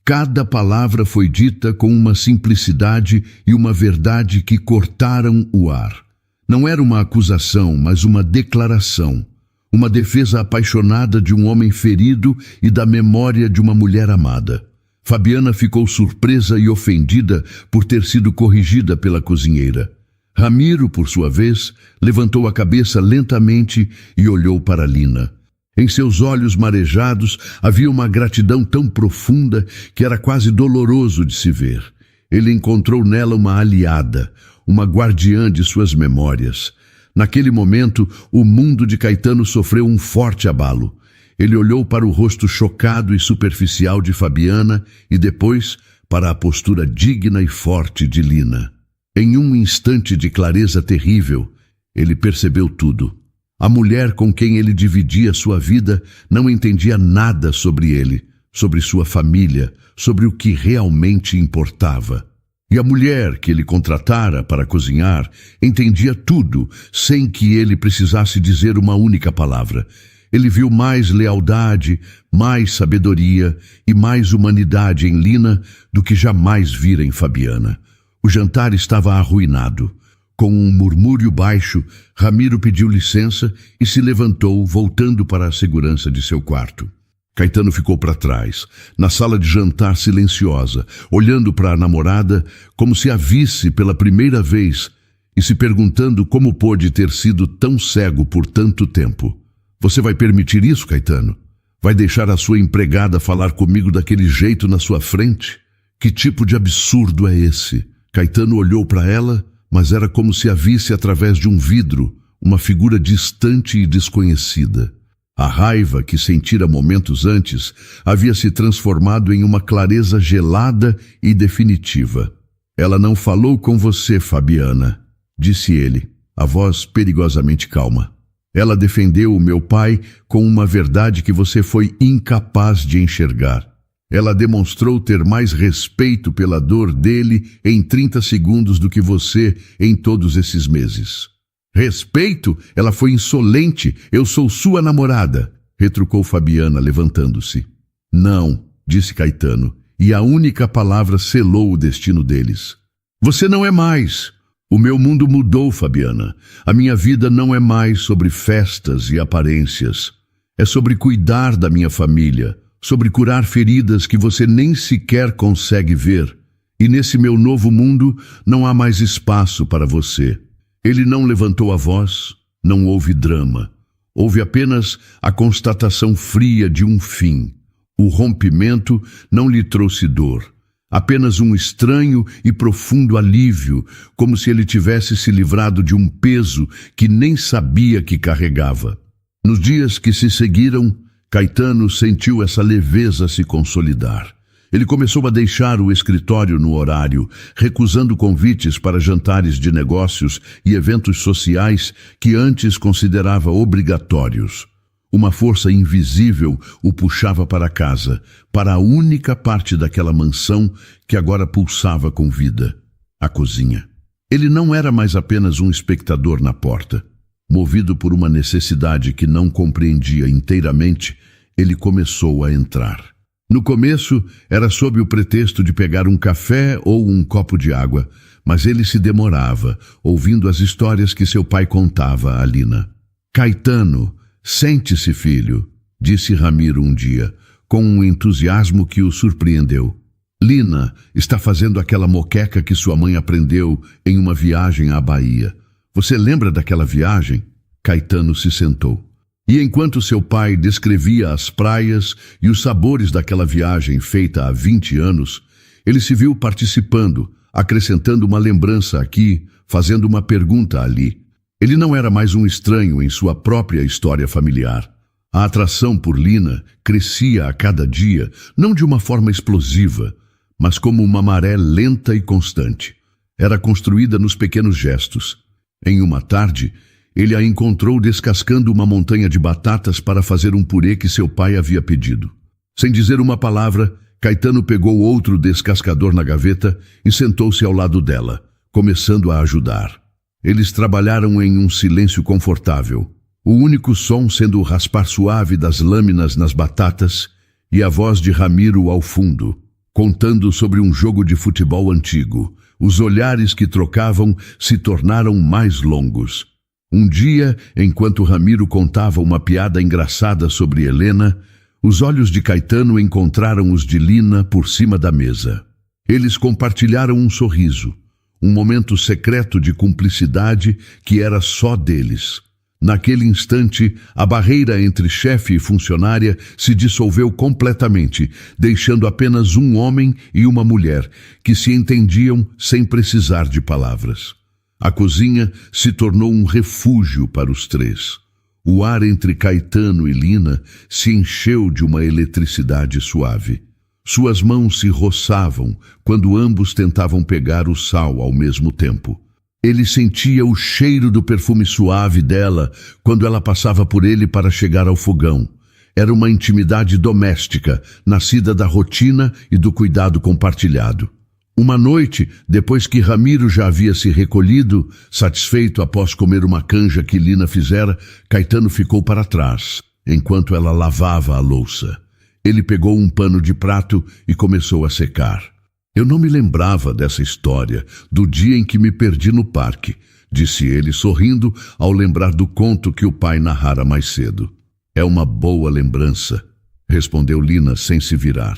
Cada palavra foi dita com uma simplicidade e uma verdade que cortaram o ar. Não era uma acusação, mas uma declaração. Uma defesa apaixonada de um homem ferido e da memória de uma mulher amada. Fabiana ficou surpresa e ofendida por ter sido corrigida pela cozinheira. Ramiro, por sua vez, levantou a cabeça lentamente e olhou para Lina. Em seus olhos marejados havia uma gratidão tão profunda que era quase doloroso de se ver. Ele encontrou nela uma aliada, uma guardiã de suas memórias. Naquele momento, o mundo de Caetano sofreu um forte abalo. Ele olhou para o rosto chocado e superficial de Fabiana e depois para a postura digna e forte de Lina. Em um instante de clareza terrível, ele percebeu tudo. A mulher com quem ele dividia sua vida não entendia nada sobre ele, sobre sua família, sobre o que realmente importava. E a mulher que ele contratara para cozinhar entendia tudo, sem que ele precisasse dizer uma única palavra. Ele viu mais lealdade, mais sabedoria e mais humanidade em Lina do que jamais vira em Fabiana. O jantar estava arruinado. Com um murmúrio baixo, Ramiro pediu licença e se levantou, voltando para a segurança de seu quarto. Caetano ficou para trás, na sala de jantar silenciosa, olhando para a namorada como se a visse pela primeira vez e se perguntando como pôde ter sido tão cego por tanto tempo. Você vai permitir isso, Caetano? Vai deixar a sua empregada falar comigo daquele jeito na sua frente? Que tipo de absurdo é esse? Caetano olhou para ela, mas era como se a visse através de um vidro, uma figura distante e desconhecida. A raiva que sentira momentos antes havia se transformado em uma clareza gelada e definitiva. Ela não falou com você, Fabiana, disse ele, a voz perigosamente calma. Ela defendeu o meu pai com uma verdade que você foi incapaz de enxergar. Ela demonstrou ter mais respeito pela dor dele em 30 segundos do que você em todos esses meses. Respeito? Ela foi insolente. Eu sou sua namorada, retrucou Fabiana, levantando-se. Não, disse Caetano, e a única palavra selou o destino deles. Você não é mais. O meu mundo mudou, Fabiana. A minha vida não é mais sobre festas e aparências. É sobre cuidar da minha família, sobre curar feridas que você nem sequer consegue ver. E nesse meu novo mundo não há mais espaço para você. Ele não levantou a voz, não houve drama. Houve apenas a constatação fria de um fim. O rompimento não lhe trouxe dor. Apenas um estranho e profundo alívio, como se ele tivesse se livrado de um peso que nem sabia que carregava. Nos dias que se seguiram, Caetano sentiu essa leveza se consolidar. Ele começou a deixar o escritório no horário, recusando convites para jantares de negócios e eventos sociais que antes considerava obrigatórios. Uma força invisível o puxava para casa, para a única parte daquela mansão que agora pulsava com vida, a cozinha. Ele não era mais apenas um espectador na porta. Movido por uma necessidade que não compreendia inteiramente, ele começou a entrar. No começo, era sob o pretexto de pegar um café ou um copo de água, mas ele se demorava, ouvindo as histórias que seu pai contava a Lina. Caetano, sente-se, filho, disse Ramiro um dia, com um entusiasmo que o surpreendeu. Lina está fazendo aquela moqueca que sua mãe aprendeu em uma viagem à Bahia. Você lembra daquela viagem? Caetano se sentou. E enquanto seu pai descrevia as praias e os sabores daquela viagem feita há 20 anos, ele se viu participando, acrescentando uma lembrança aqui, fazendo uma pergunta ali. Ele não era mais um estranho em sua própria história familiar. A atração por Lina crescia a cada dia, não de uma forma explosiva, mas como uma maré lenta e constante. Era construída nos pequenos gestos. Em uma tarde, ele a encontrou descascando uma montanha de batatas para fazer um purê que seu pai havia pedido. Sem dizer uma palavra, Caetano pegou outro descascador na gaveta e sentou-se ao lado dela, começando a ajudar. Eles trabalharam em um silêncio confortável, o único som sendo o raspar suave das lâminas nas batatas e a voz de Ramiro ao fundo, contando sobre um jogo de futebol antigo. Os olhares que trocavam se tornaram mais longos. Um dia, enquanto Ramiro contava uma piada engraçada sobre Helena, os olhos de Caetano encontraram os de Lina por cima da mesa. Eles compartilharam um sorriso, um momento secreto de cumplicidade que era só deles. Naquele instante, a barreira entre chefe e funcionária se dissolveu completamente, deixando apenas um homem e uma mulher que se entendiam sem precisar de palavras. A cozinha se tornou um refúgio para os três. O ar entre Caetano e Lina se encheu de uma eletricidade suave. Suas mãos se roçavam quando ambos tentavam pegar o sal ao mesmo tempo. Ele sentia o cheiro do perfume suave dela quando ela passava por ele para chegar ao fogão. Era uma intimidade doméstica, nascida da rotina e do cuidado compartilhado. Uma noite, depois que Ramiro já havia se recolhido, satisfeito após comer uma canja que Lina fizera, Caetano ficou para trás, enquanto ela lavava a louça. Ele pegou um pano de prato e começou a secar. Eu não me lembrava dessa história, do dia em que me perdi no parque, disse ele sorrindo ao lembrar do conto que o pai narrara mais cedo. É uma boa lembrança, respondeu Lina sem se virar.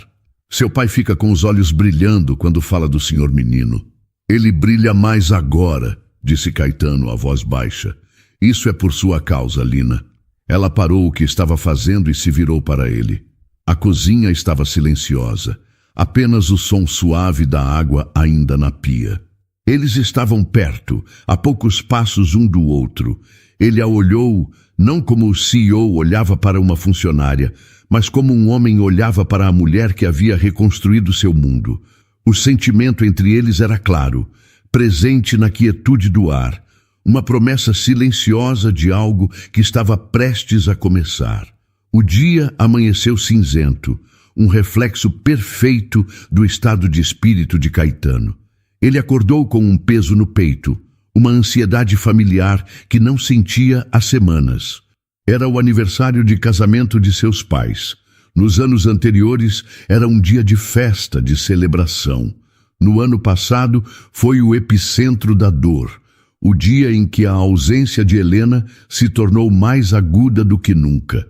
Seu pai fica com os olhos brilhando quando fala do senhor menino. Ele brilha mais agora, disse Caetano a voz baixa. Isso é por sua causa, Lina. Ela parou o que estava fazendo e se virou para ele. A cozinha estava silenciosa. Apenas o som suave da água ainda na pia. Eles estavam perto, a poucos passos um do outro. Ele a olhou, não como o CEO olhava para uma funcionária, mas como um homem olhava para a mulher que havia reconstruído seu mundo. O sentimento entre eles era claro, presente na quietude do ar, uma promessa silenciosa de algo que estava prestes a começar. O dia amanheceu cinzento, um reflexo perfeito do estado de espírito de Caetano. Ele acordou com um peso no peito, uma ansiedade familiar que não sentia há semanas. Era o aniversário de casamento de seus pais. Nos anos anteriores, era um dia de festa, de celebração. No ano passado, foi o epicentro da dor, o dia em que a ausência de Helena se tornou mais aguda do que nunca.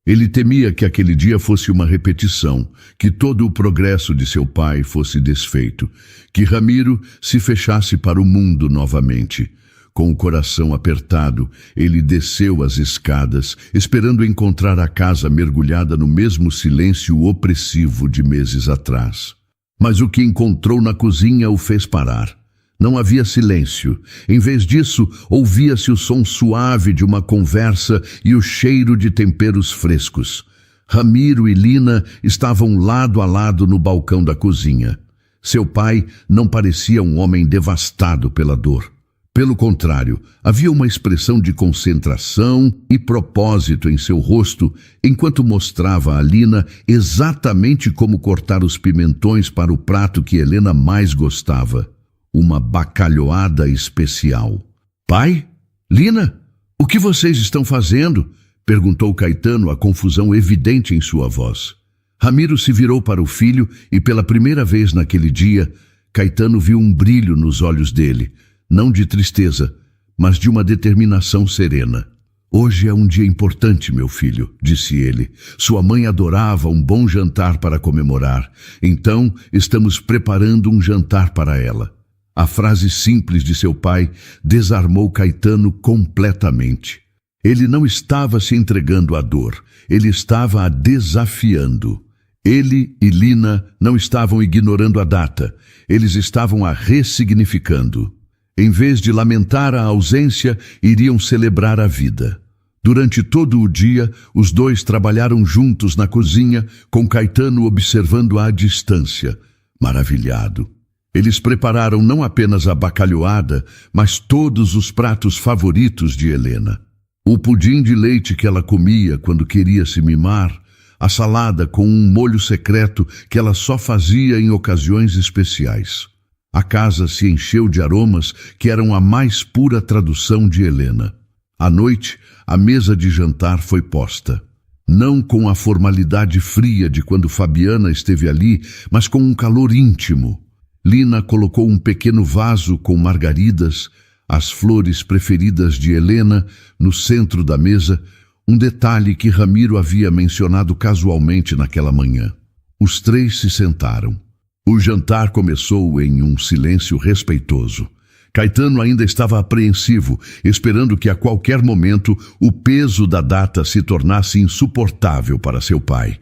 Ele temia que aquele dia fosse uma repetição, que todo o progresso de seu pai fosse desfeito, que Ramiro se fechasse para o mundo novamente. Com o coração apertado, ele desceu as escadas, esperando encontrar a casa mergulhada no mesmo silêncio opressivo de meses atrás. Mas o que encontrou na cozinha o fez parar. Não havia silêncio. Em vez disso, ouvia-se o som suave de uma conversa e o cheiro de temperos frescos. Ramiro e Lina estavam lado a lado no balcão da cozinha. Seu pai não parecia um homem devastado pela dor. Pelo contrário, havia uma expressão de concentração e propósito em seu rosto, enquanto mostrava a Lina exatamente como cortar os pimentões para o prato que Helena mais gostava. Uma bacalhoada especial. Pai? Lina? O que vocês estão fazendo? Perguntou Caetano, a confusão evidente em sua voz. Ramiro se virou para o filho e pela primeira vez naquele dia, Caetano viu um brilho nos olhos dele, não de tristeza, mas de uma determinação serena. Hoje é um dia importante, meu filho, disse ele. Sua mãe adorava um bom jantar para comemorar, então estamos preparando um jantar para ela. A frase simples de seu pai desarmou Caetano completamente. Ele não estava se entregando à dor, ele estava a desafiando. Ele e Lina não estavam ignorando a data, eles estavam a ressignificando. Em vez de lamentar a ausência, iriam celebrar a vida. Durante todo o dia, os dois trabalharam juntos na cozinha, com Caetano observando à distância. maravilhado. Eles prepararam não apenas a bacalhoada, mas todos os pratos favoritos de Helena. O pudim de leite que ela comia quando queria se mimar, a salada com um molho secreto que ela só fazia em ocasiões especiais. A casa se encheu de aromas que eram a mais pura tradução de Helena. À noite, a mesa de jantar foi posta. Não com a formalidade fria de quando Fabiana esteve ali, mas com um calor íntimo. Lina colocou um pequeno vaso com margaridas, as flores preferidas de Helena, no centro da mesa, um detalhe que Ramiro havia mencionado casualmente naquela manhã. Os três se sentaram. O jantar começou em um silêncio respeitoso. Caetano ainda estava apreensivo, esperando que a qualquer momento o peso da data se tornasse insuportável para seu pai.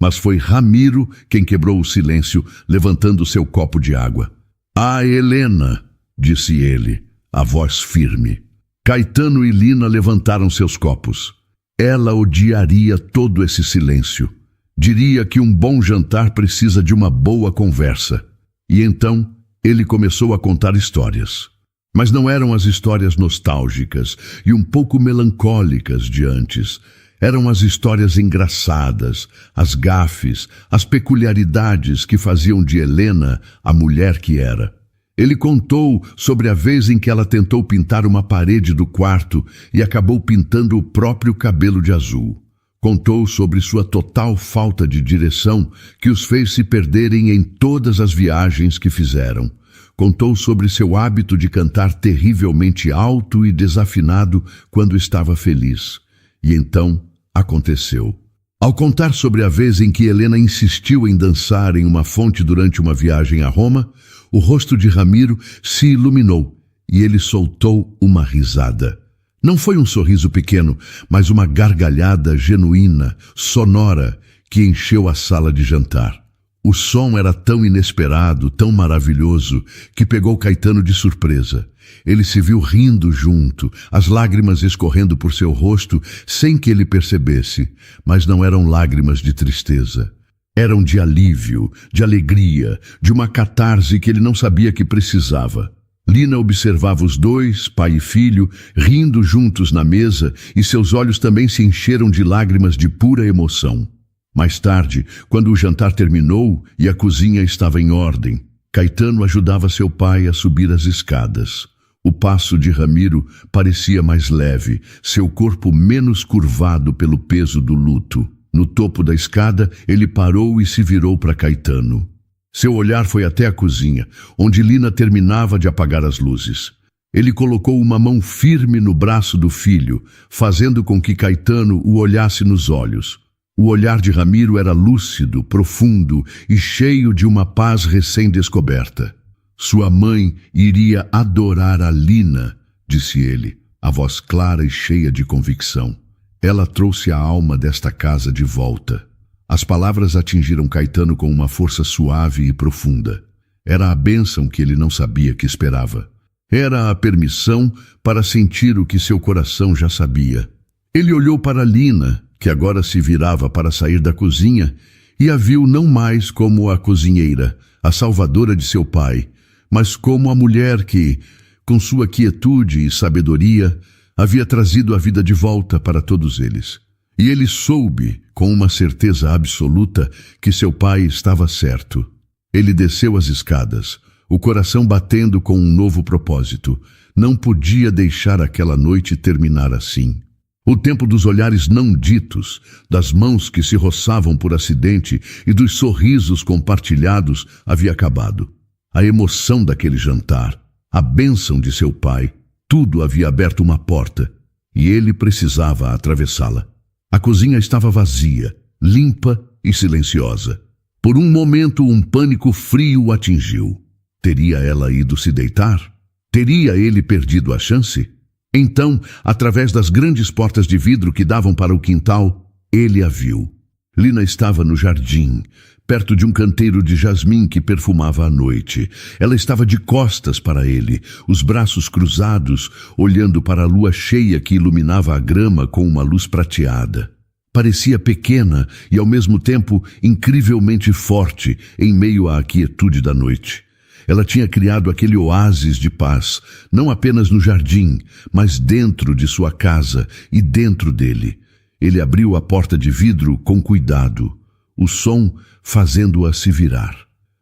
Mas foi Ramiro quem quebrou o silêncio, levantando seu copo de água. "Ah, Helena", disse ele, a voz firme. Caetano e Lina levantaram seus copos. Ela odiaria todo esse silêncio. Diria que um bom jantar precisa de uma boa conversa. E então ele começou a contar histórias. Mas não eram as histórias nostálgicas e um pouco melancólicas de antes. Eram as histórias engraçadas, as gafes, as peculiaridades que faziam de Helena a mulher que era. Ele contou sobre a vez em que ela tentou pintar uma parede do quarto e acabou pintando o próprio cabelo de azul. Contou sobre sua total falta de direção que os fez se perderem em todas as viagens que fizeram. Contou sobre seu hábito de cantar terrivelmente alto e desafinado quando estava feliz. E então aconteceu. Ao contar sobre a vez em que Helena insistiu em dançar em uma fonte durante uma viagem a Roma, o rosto de Ramiro se iluminou e ele soltou uma risada. Não foi um sorriso pequeno, mas uma gargalhada genuína, sonora, que encheu a sala de jantar. O som era tão inesperado, tão maravilhoso, que pegou Caetano de surpresa. Ele se viu rindo junto, as lágrimas escorrendo por seu rosto sem que ele percebesse, mas não eram lágrimas de tristeza. Eram de alívio, de alegria, de uma catarse que ele não sabia que precisava. Lina observava os dois, pai e filho, rindo juntos na mesa, e seus olhos também se encheram de lágrimas de pura emoção. Mais tarde, quando o jantar terminou e a cozinha estava em ordem, Caetano ajudava seu pai a subir as escadas. O passo de Ramiro parecia mais leve, seu corpo menos curvado pelo peso do luto. No topo da escada, ele parou e se virou para Caetano. Seu olhar foi até a cozinha, onde Lina terminava de apagar as luzes. Ele colocou uma mão firme no braço do filho, fazendo com que Caetano o olhasse nos olhos. O olhar de Ramiro era lúcido, profundo e cheio de uma paz recém-descoberta. Sua mãe iria adorar a Lina, disse ele, a voz clara e cheia de convicção. Ela trouxe a alma desta casa de volta. As palavras atingiram Caetano com uma força suave e profunda. Era a bênção que ele não sabia que esperava. Era a permissão para sentir o que seu coração já sabia. Ele olhou para Lina, que agora se virava para sair da cozinha, e a viu não mais como a cozinheira, a salvadora de seu pai, mas como a mulher que, com sua quietude e sabedoria, havia trazido a vida de volta para todos eles. E ele soube, com uma certeza absoluta, que seu pai estava certo. Ele desceu as escadas, o coração batendo com um novo propósito. Não podia deixar aquela noite terminar assim. O tempo dos olhares não ditos, das mãos que se roçavam por acidente e dos sorrisos compartilhados havia acabado. A emoção daquele jantar, a bênção de seu pai, tudo havia aberto uma porta e ele precisava atravessá-la. A cozinha estava vazia, limpa e silenciosa. Por um momento, um pânico frio o atingiu. Teria ela ido se deitar? Teria ele perdido a chance? Então, através das grandes portas de vidro que davam para o quintal, ele a viu. Lina estava no jardim, perto de um canteiro de jasmim que perfumava a noite. Ela estava de costas para ele, os braços cruzados, olhando para a lua cheia que iluminava a grama com uma luz prateada. Parecia pequena e, ao mesmo tempo, incrivelmente forte em meio à quietude da noite. Ela tinha criado aquele oásis de paz, não apenas no jardim, mas dentro de sua casa e dentro dele. Ele abriu a porta de vidro com cuidado, o som fazendo-a se virar.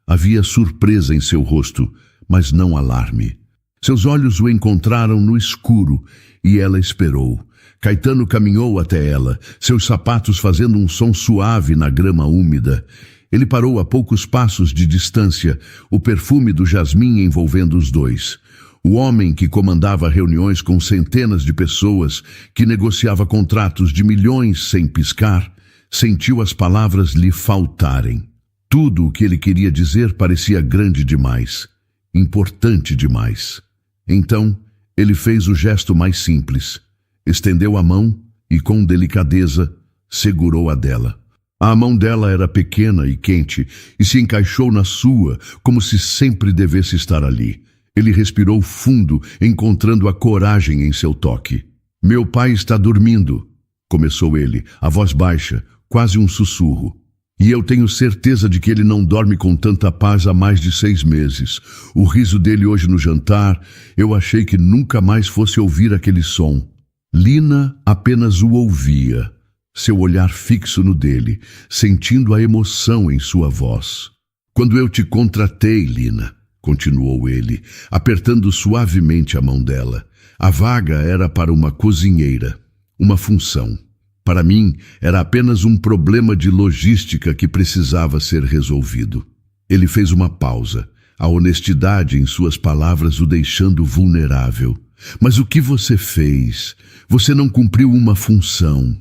Havia surpresa em seu rosto, mas não alarme. Seus olhos o encontraram no escuro e ela esperou. Caetano caminhou até ela, seus sapatos fazendo um som suave na grama úmida. Ele parou a poucos passos de distância, o perfume do jasmim envolvendo os dois. O homem que comandava reuniões com centenas de pessoas, que negociava contratos de milhões sem piscar, sentiu as palavras lhe faltarem. Tudo o que ele queria dizer parecia grande demais, importante demais. Então, ele fez o gesto mais simples. Estendeu a mão e, com delicadeza, segurou a dela. A mão dela era pequena e quente e se encaixou na sua, como se sempre devesse estar ali. Ele respirou fundo, encontrando a coragem em seu toque. "Meu pai está dormindo", começou ele, a voz baixa, quase um sussurro. "E eu tenho certeza de que ele não dorme com tanta paz há mais de 6 meses. O riso dele hoje no jantar, eu achei que nunca mais fosse ouvir aquele som." Lina apenas o ouvia, seu olhar fixo no dele, sentindo a emoção em sua voz. "Quando eu te contratei, Lina", continuou ele, apertando suavemente a mão dela, "a vaga era para uma cozinheira, uma função. Para mim, era apenas um problema de logística que precisava ser resolvido." Ele fez uma pausa, a honestidade em suas palavras o deixando vulnerável. "Mas o que você fez? Você não cumpriu uma função.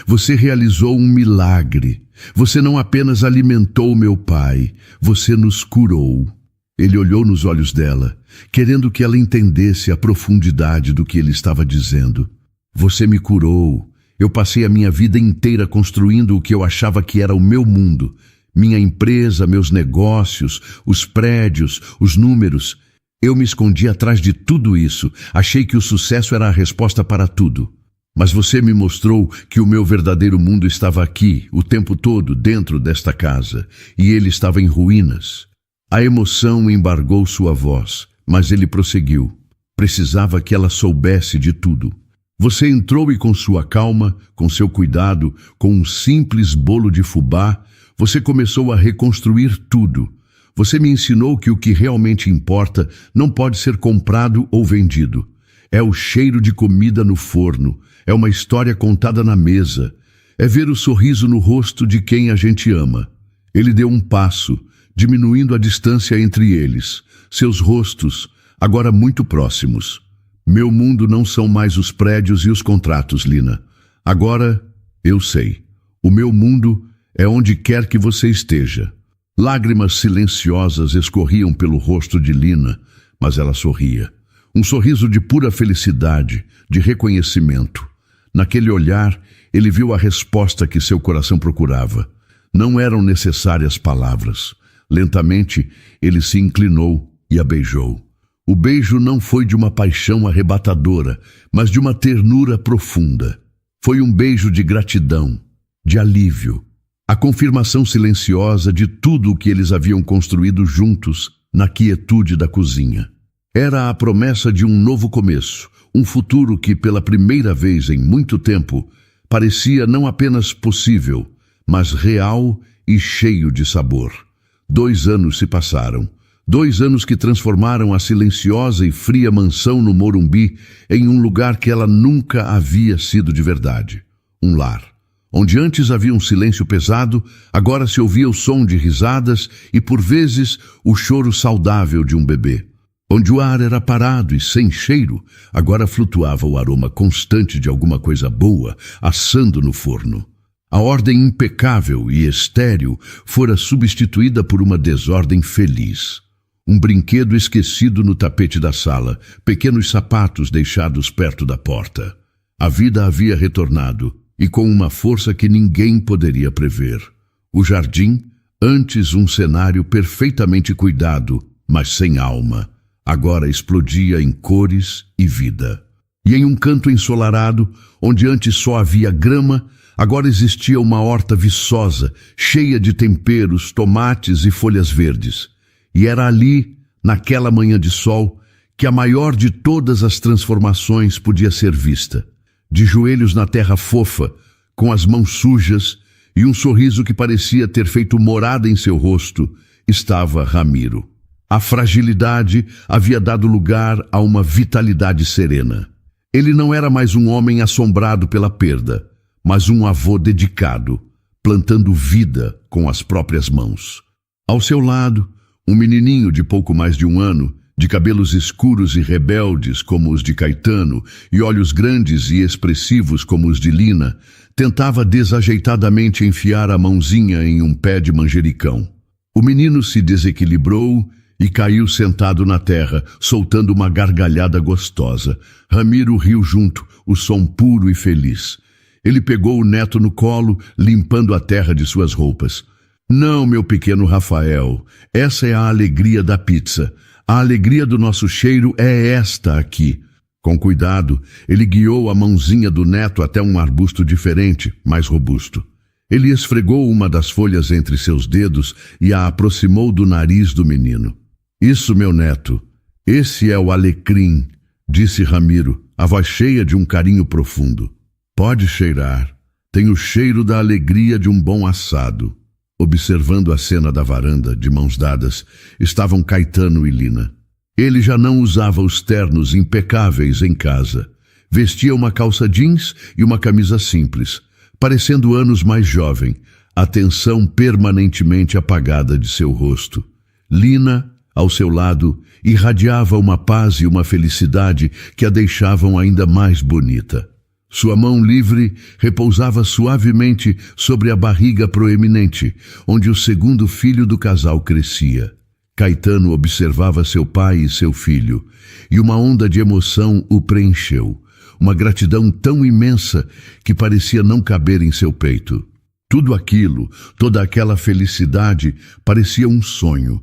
Você realizou um milagre. Você não apenas alimentou meu pai, você nos curou." Ele olhou nos olhos dela, querendo que ela entendesse a profundidade do que ele estava dizendo. "Você me curou. Eu passei a minha vida inteira construindo o que eu achava que era o meu mundo. Minha empresa, meus negócios, os prédios, os números. Eu me escondi atrás de tudo isso. Achei que o sucesso era a resposta para tudo. Mas você me mostrou que o meu verdadeiro mundo estava aqui, o tempo todo, dentro desta casa. E ele estava em ruínas." A emoção embargou sua voz, mas ele prosseguiu. Precisava que ela soubesse de tudo. "Você entrou e com sua calma, com seu cuidado, com um simples bolo de fubá, você começou a reconstruir tudo. Você me ensinou que o que realmente importa não pode ser comprado ou vendido. É o cheiro de comida no forno, é uma história contada na mesa, é ver o sorriso no rosto de quem a gente ama." Ele deu um passo, diminuindo a distância entre eles, seus rostos, agora muito próximos. "Meu mundo não são mais os prédios e os contratos, Lina. Agora, eu sei. O meu mundo é onde quer que você esteja." Lágrimas silenciosas escorriam pelo rosto de Lina, mas ela sorria. Um sorriso de pura felicidade, de reconhecimento. Naquele olhar, ele viu a resposta que seu coração procurava. Não eram necessárias palavras. Lentamente, ele se inclinou e a beijou. O beijo não foi de uma paixão arrebatadora, mas de uma ternura profunda. Foi um beijo de gratidão, de alívio. A confirmação silenciosa de tudo o que eles haviam construído juntos na quietude da cozinha. Era a promessa de um novo começo, um futuro que, pela primeira vez em muito tempo, parecia não apenas possível, mas real e cheio de sabor. 2 anos se passaram. 2 anos que transformaram a silenciosa e fria mansão no Morumbi em um lugar que ela nunca havia sido de verdade. Um lar. Onde antes havia um silêncio pesado, agora se ouvia o som de risadas e, por vezes, o choro saudável de um bebê. Onde o ar era parado e sem cheiro, agora flutuava o aroma constante de alguma coisa boa assando no forno. A ordem impecável e estéril fora substituída por uma desordem feliz. Um brinquedo esquecido no tapete da sala, pequenos sapatos deixados perto da porta. A vida havia retornado, e com uma força que ninguém poderia prever. O jardim, antes um cenário perfeitamente cuidado, mas sem alma, agora explodia em cores e vida. E em um canto ensolarado, onde antes só havia grama, Agora existia uma horta viçosa, cheia de temperos, tomates e folhas verdes. E era ali, naquela manhã de sol, que a maior de todas as transformações podia ser vista. De joelhos na terra fofa, com as mãos sujas e um sorriso que parecia ter feito morada em seu rosto, estava Ramiro. A fragilidade havia dado lugar a uma vitalidade serena. Ele não era mais um homem assombrado pela perda, mas um avô dedicado, plantando vida com as próprias mãos. Ao seu lado, um menininho de pouco mais de 1 ano, de cabelos escuros e rebeldes como os de Caetano e olhos grandes e expressivos como os de Lina, tentava desajeitadamente enfiar a mãozinha em um pé de manjericão. O menino se desequilibrou e caiu sentado na terra, soltando uma gargalhada gostosa. Ramiro riu junto, o som puro e feliz. Ele pegou o neto no colo, limpando a terra de suas roupas. Não, meu pequeno Rafael, essa é a alegria da pizza. A alegria do nosso cheiro é esta aqui. Com cuidado, ele guiou a mãozinha do neto até um arbusto diferente, mais robusto. Ele esfregou uma das folhas entre seus dedos e a aproximou do nariz do menino. Isso, meu neto, esse é o alecrim, disse Ramiro, a voz cheia de um carinho profundo. Pode cheirar, tem o cheiro da alegria de um bom assado. Observando a cena da varanda, de mãos dadas, estavam Caetano e Lina. Ele já não usava os ternos impecáveis em casa. Vestia uma calça jeans e uma camisa simples, parecendo anos mais jovem, a tensão permanentemente apagada de seu rosto. Lina, ao seu lado, irradiava uma paz e uma felicidade que a deixavam ainda mais bonita. Sua mão livre repousava suavemente sobre a barriga proeminente, onde o segundo filho do casal crescia. Caetano observava seu pai e seu filho, e uma onda de emoção o preencheu, uma gratidão tão imensa que parecia não caber em seu peito. Tudo aquilo, toda aquela felicidade, parecia um sonho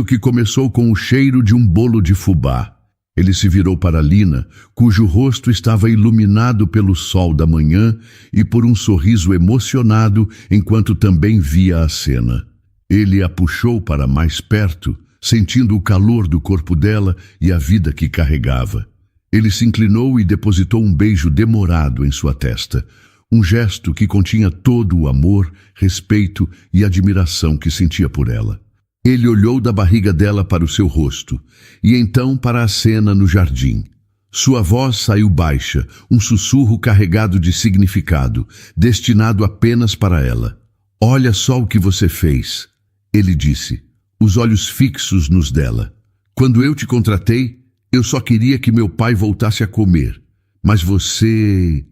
que começou com o cheiro de um bolo de fubá. Ele se virou para Lina, cujo rosto estava iluminado pelo sol da manhã e por um sorriso emocionado enquanto também via a cena. Ele a puxou para mais perto, sentindo o calor do corpo dela e a vida que carregava. Ele se inclinou e depositou um beijo demorado em sua testa, um gesto que continha todo o amor, respeito e admiração que sentia por ela. Ele olhou da barriga dela para o seu rosto, e então para a cena no jardim. Sua voz saiu baixa, um sussurro carregado de significado, destinado apenas para ela. Olha só o que você fez, ele disse, os olhos fixos nos dela. Quando eu te contratei, eu só queria que meu pai voltasse a comer. Mas você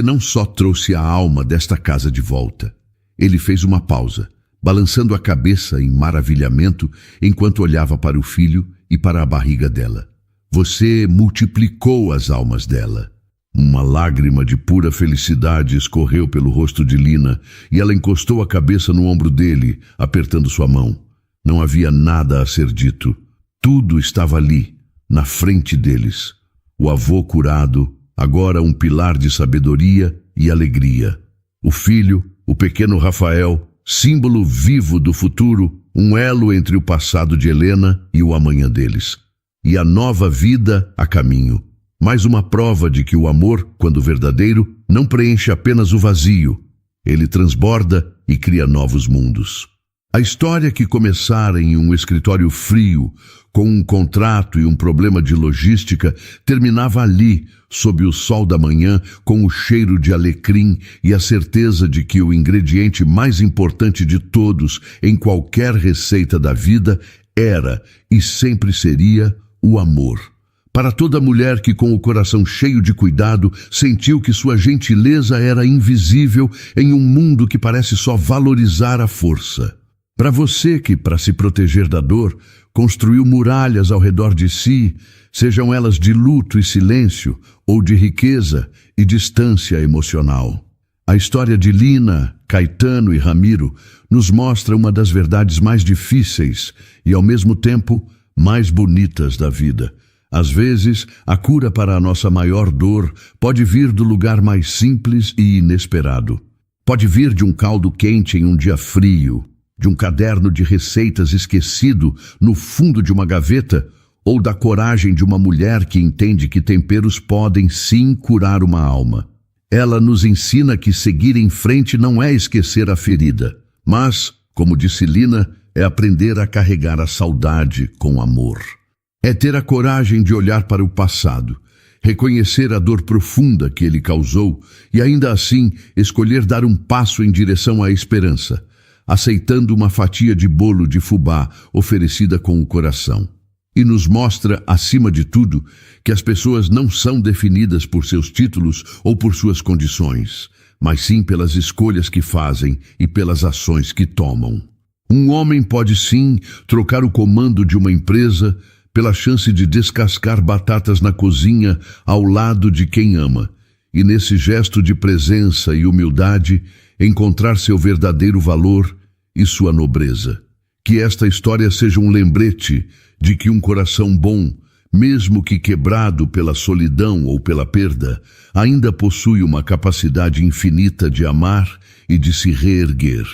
não só trouxe a alma desta casa de volta. Ele fez uma pausa, balançando a cabeça em maravilhamento enquanto olhava para o filho e para a barriga dela. Você multiplicou as almas dela. Uma lágrima de pura felicidade escorreu pelo rosto de Lina e ela encostou a cabeça no ombro dele, apertando sua mão. Não havia nada a ser dito. Tudo estava ali, na frente deles. O avô curado, agora um pilar de sabedoria e alegria. O filho, o pequeno Rafael, símbolo vivo do futuro, um elo entre o passado de Helena e o amanhã deles. E a nova vida a caminho. Mais uma prova de que o amor, quando verdadeiro, não preenche apenas o vazio. Ele transborda e cria novos mundos. A história que começara em um escritório frio, com um contrato e um problema de logística, terminava ali, sob o sol da manhã, com o cheiro de alecrim e a certeza de que o ingrediente mais importante de todos em qualquer receita da vida era e sempre seria o amor. Para toda mulher que, com o coração cheio de cuidado, sentiu que sua gentileza era invisível em um mundo que parece só valorizar a força. Para você que, para se proteger da dor, construiu muralhas ao redor de si, sejam elas de luto e silêncio, ou de riqueza e distância emocional. A história de Lina, Caetano e Ramiro nos mostra uma das verdades mais difíceis e, ao mesmo tempo, mais bonitas da vida. Às vezes, a cura para a nossa maior dor pode vir do lugar mais simples e inesperado. Pode vir de um caldo quente em um dia frio, de um caderno de receitas esquecido no fundo de uma gaveta, ou da coragem de uma mulher que entende que temperos podem sim curar uma alma. Ela nos ensina que seguir em frente não é esquecer a ferida, mas, como disse Lina, é aprender a carregar a saudade com amor. É ter a coragem de olhar para o passado, reconhecer a dor profunda que ele causou e ainda assim escolher dar um passo em direção à esperança, aceitando uma fatia de bolo de fubá oferecida com o coração. E nos mostra, acima de tudo, que as pessoas não são definidas por seus títulos ou por suas condições, mas sim pelas escolhas que fazem e pelas ações que tomam. Um homem pode sim trocar o comando de uma empresa pela chance de descascar batatas na cozinha ao lado de quem ama, e nesse gesto de presença e humildade encontrar seu verdadeiro valor e sua nobreza. Que esta história seja um lembrete de que um coração bom, mesmo que quebrado pela solidão ou pela perda, ainda possui uma capacidade infinita de amar e de se reerguer.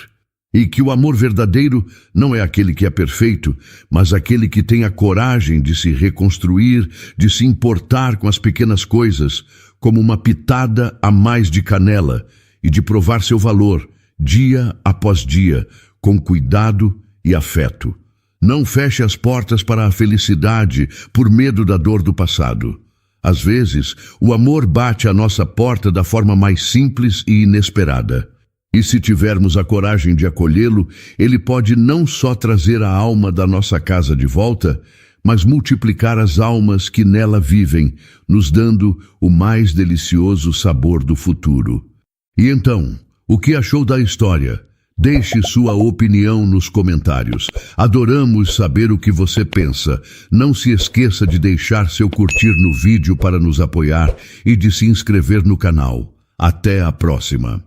E que o amor verdadeiro não é aquele que é perfeito, mas aquele que tem a coragem de se reconstruir, de se importar com as pequenas coisas, como uma pitada a mais de canela, e de provar seu valor, dia após dia, com cuidado e afeto. Não feche as portas para a felicidade por medo da dor do passado. Às vezes, o amor bate à nossa porta da forma mais simples e inesperada. E se tivermos a coragem de acolhê-lo, ele pode não só trazer a alma da nossa casa de volta, mas multiplicar as almas que nela vivem, nos dando o mais delicioso sabor do futuro. E então, o que achou da história? Deixe sua opinião nos comentários. Adoramos saber o que você pensa. Não se esqueça de deixar seu curtir no vídeo para nos apoiar e de se inscrever no canal. Até a próxima!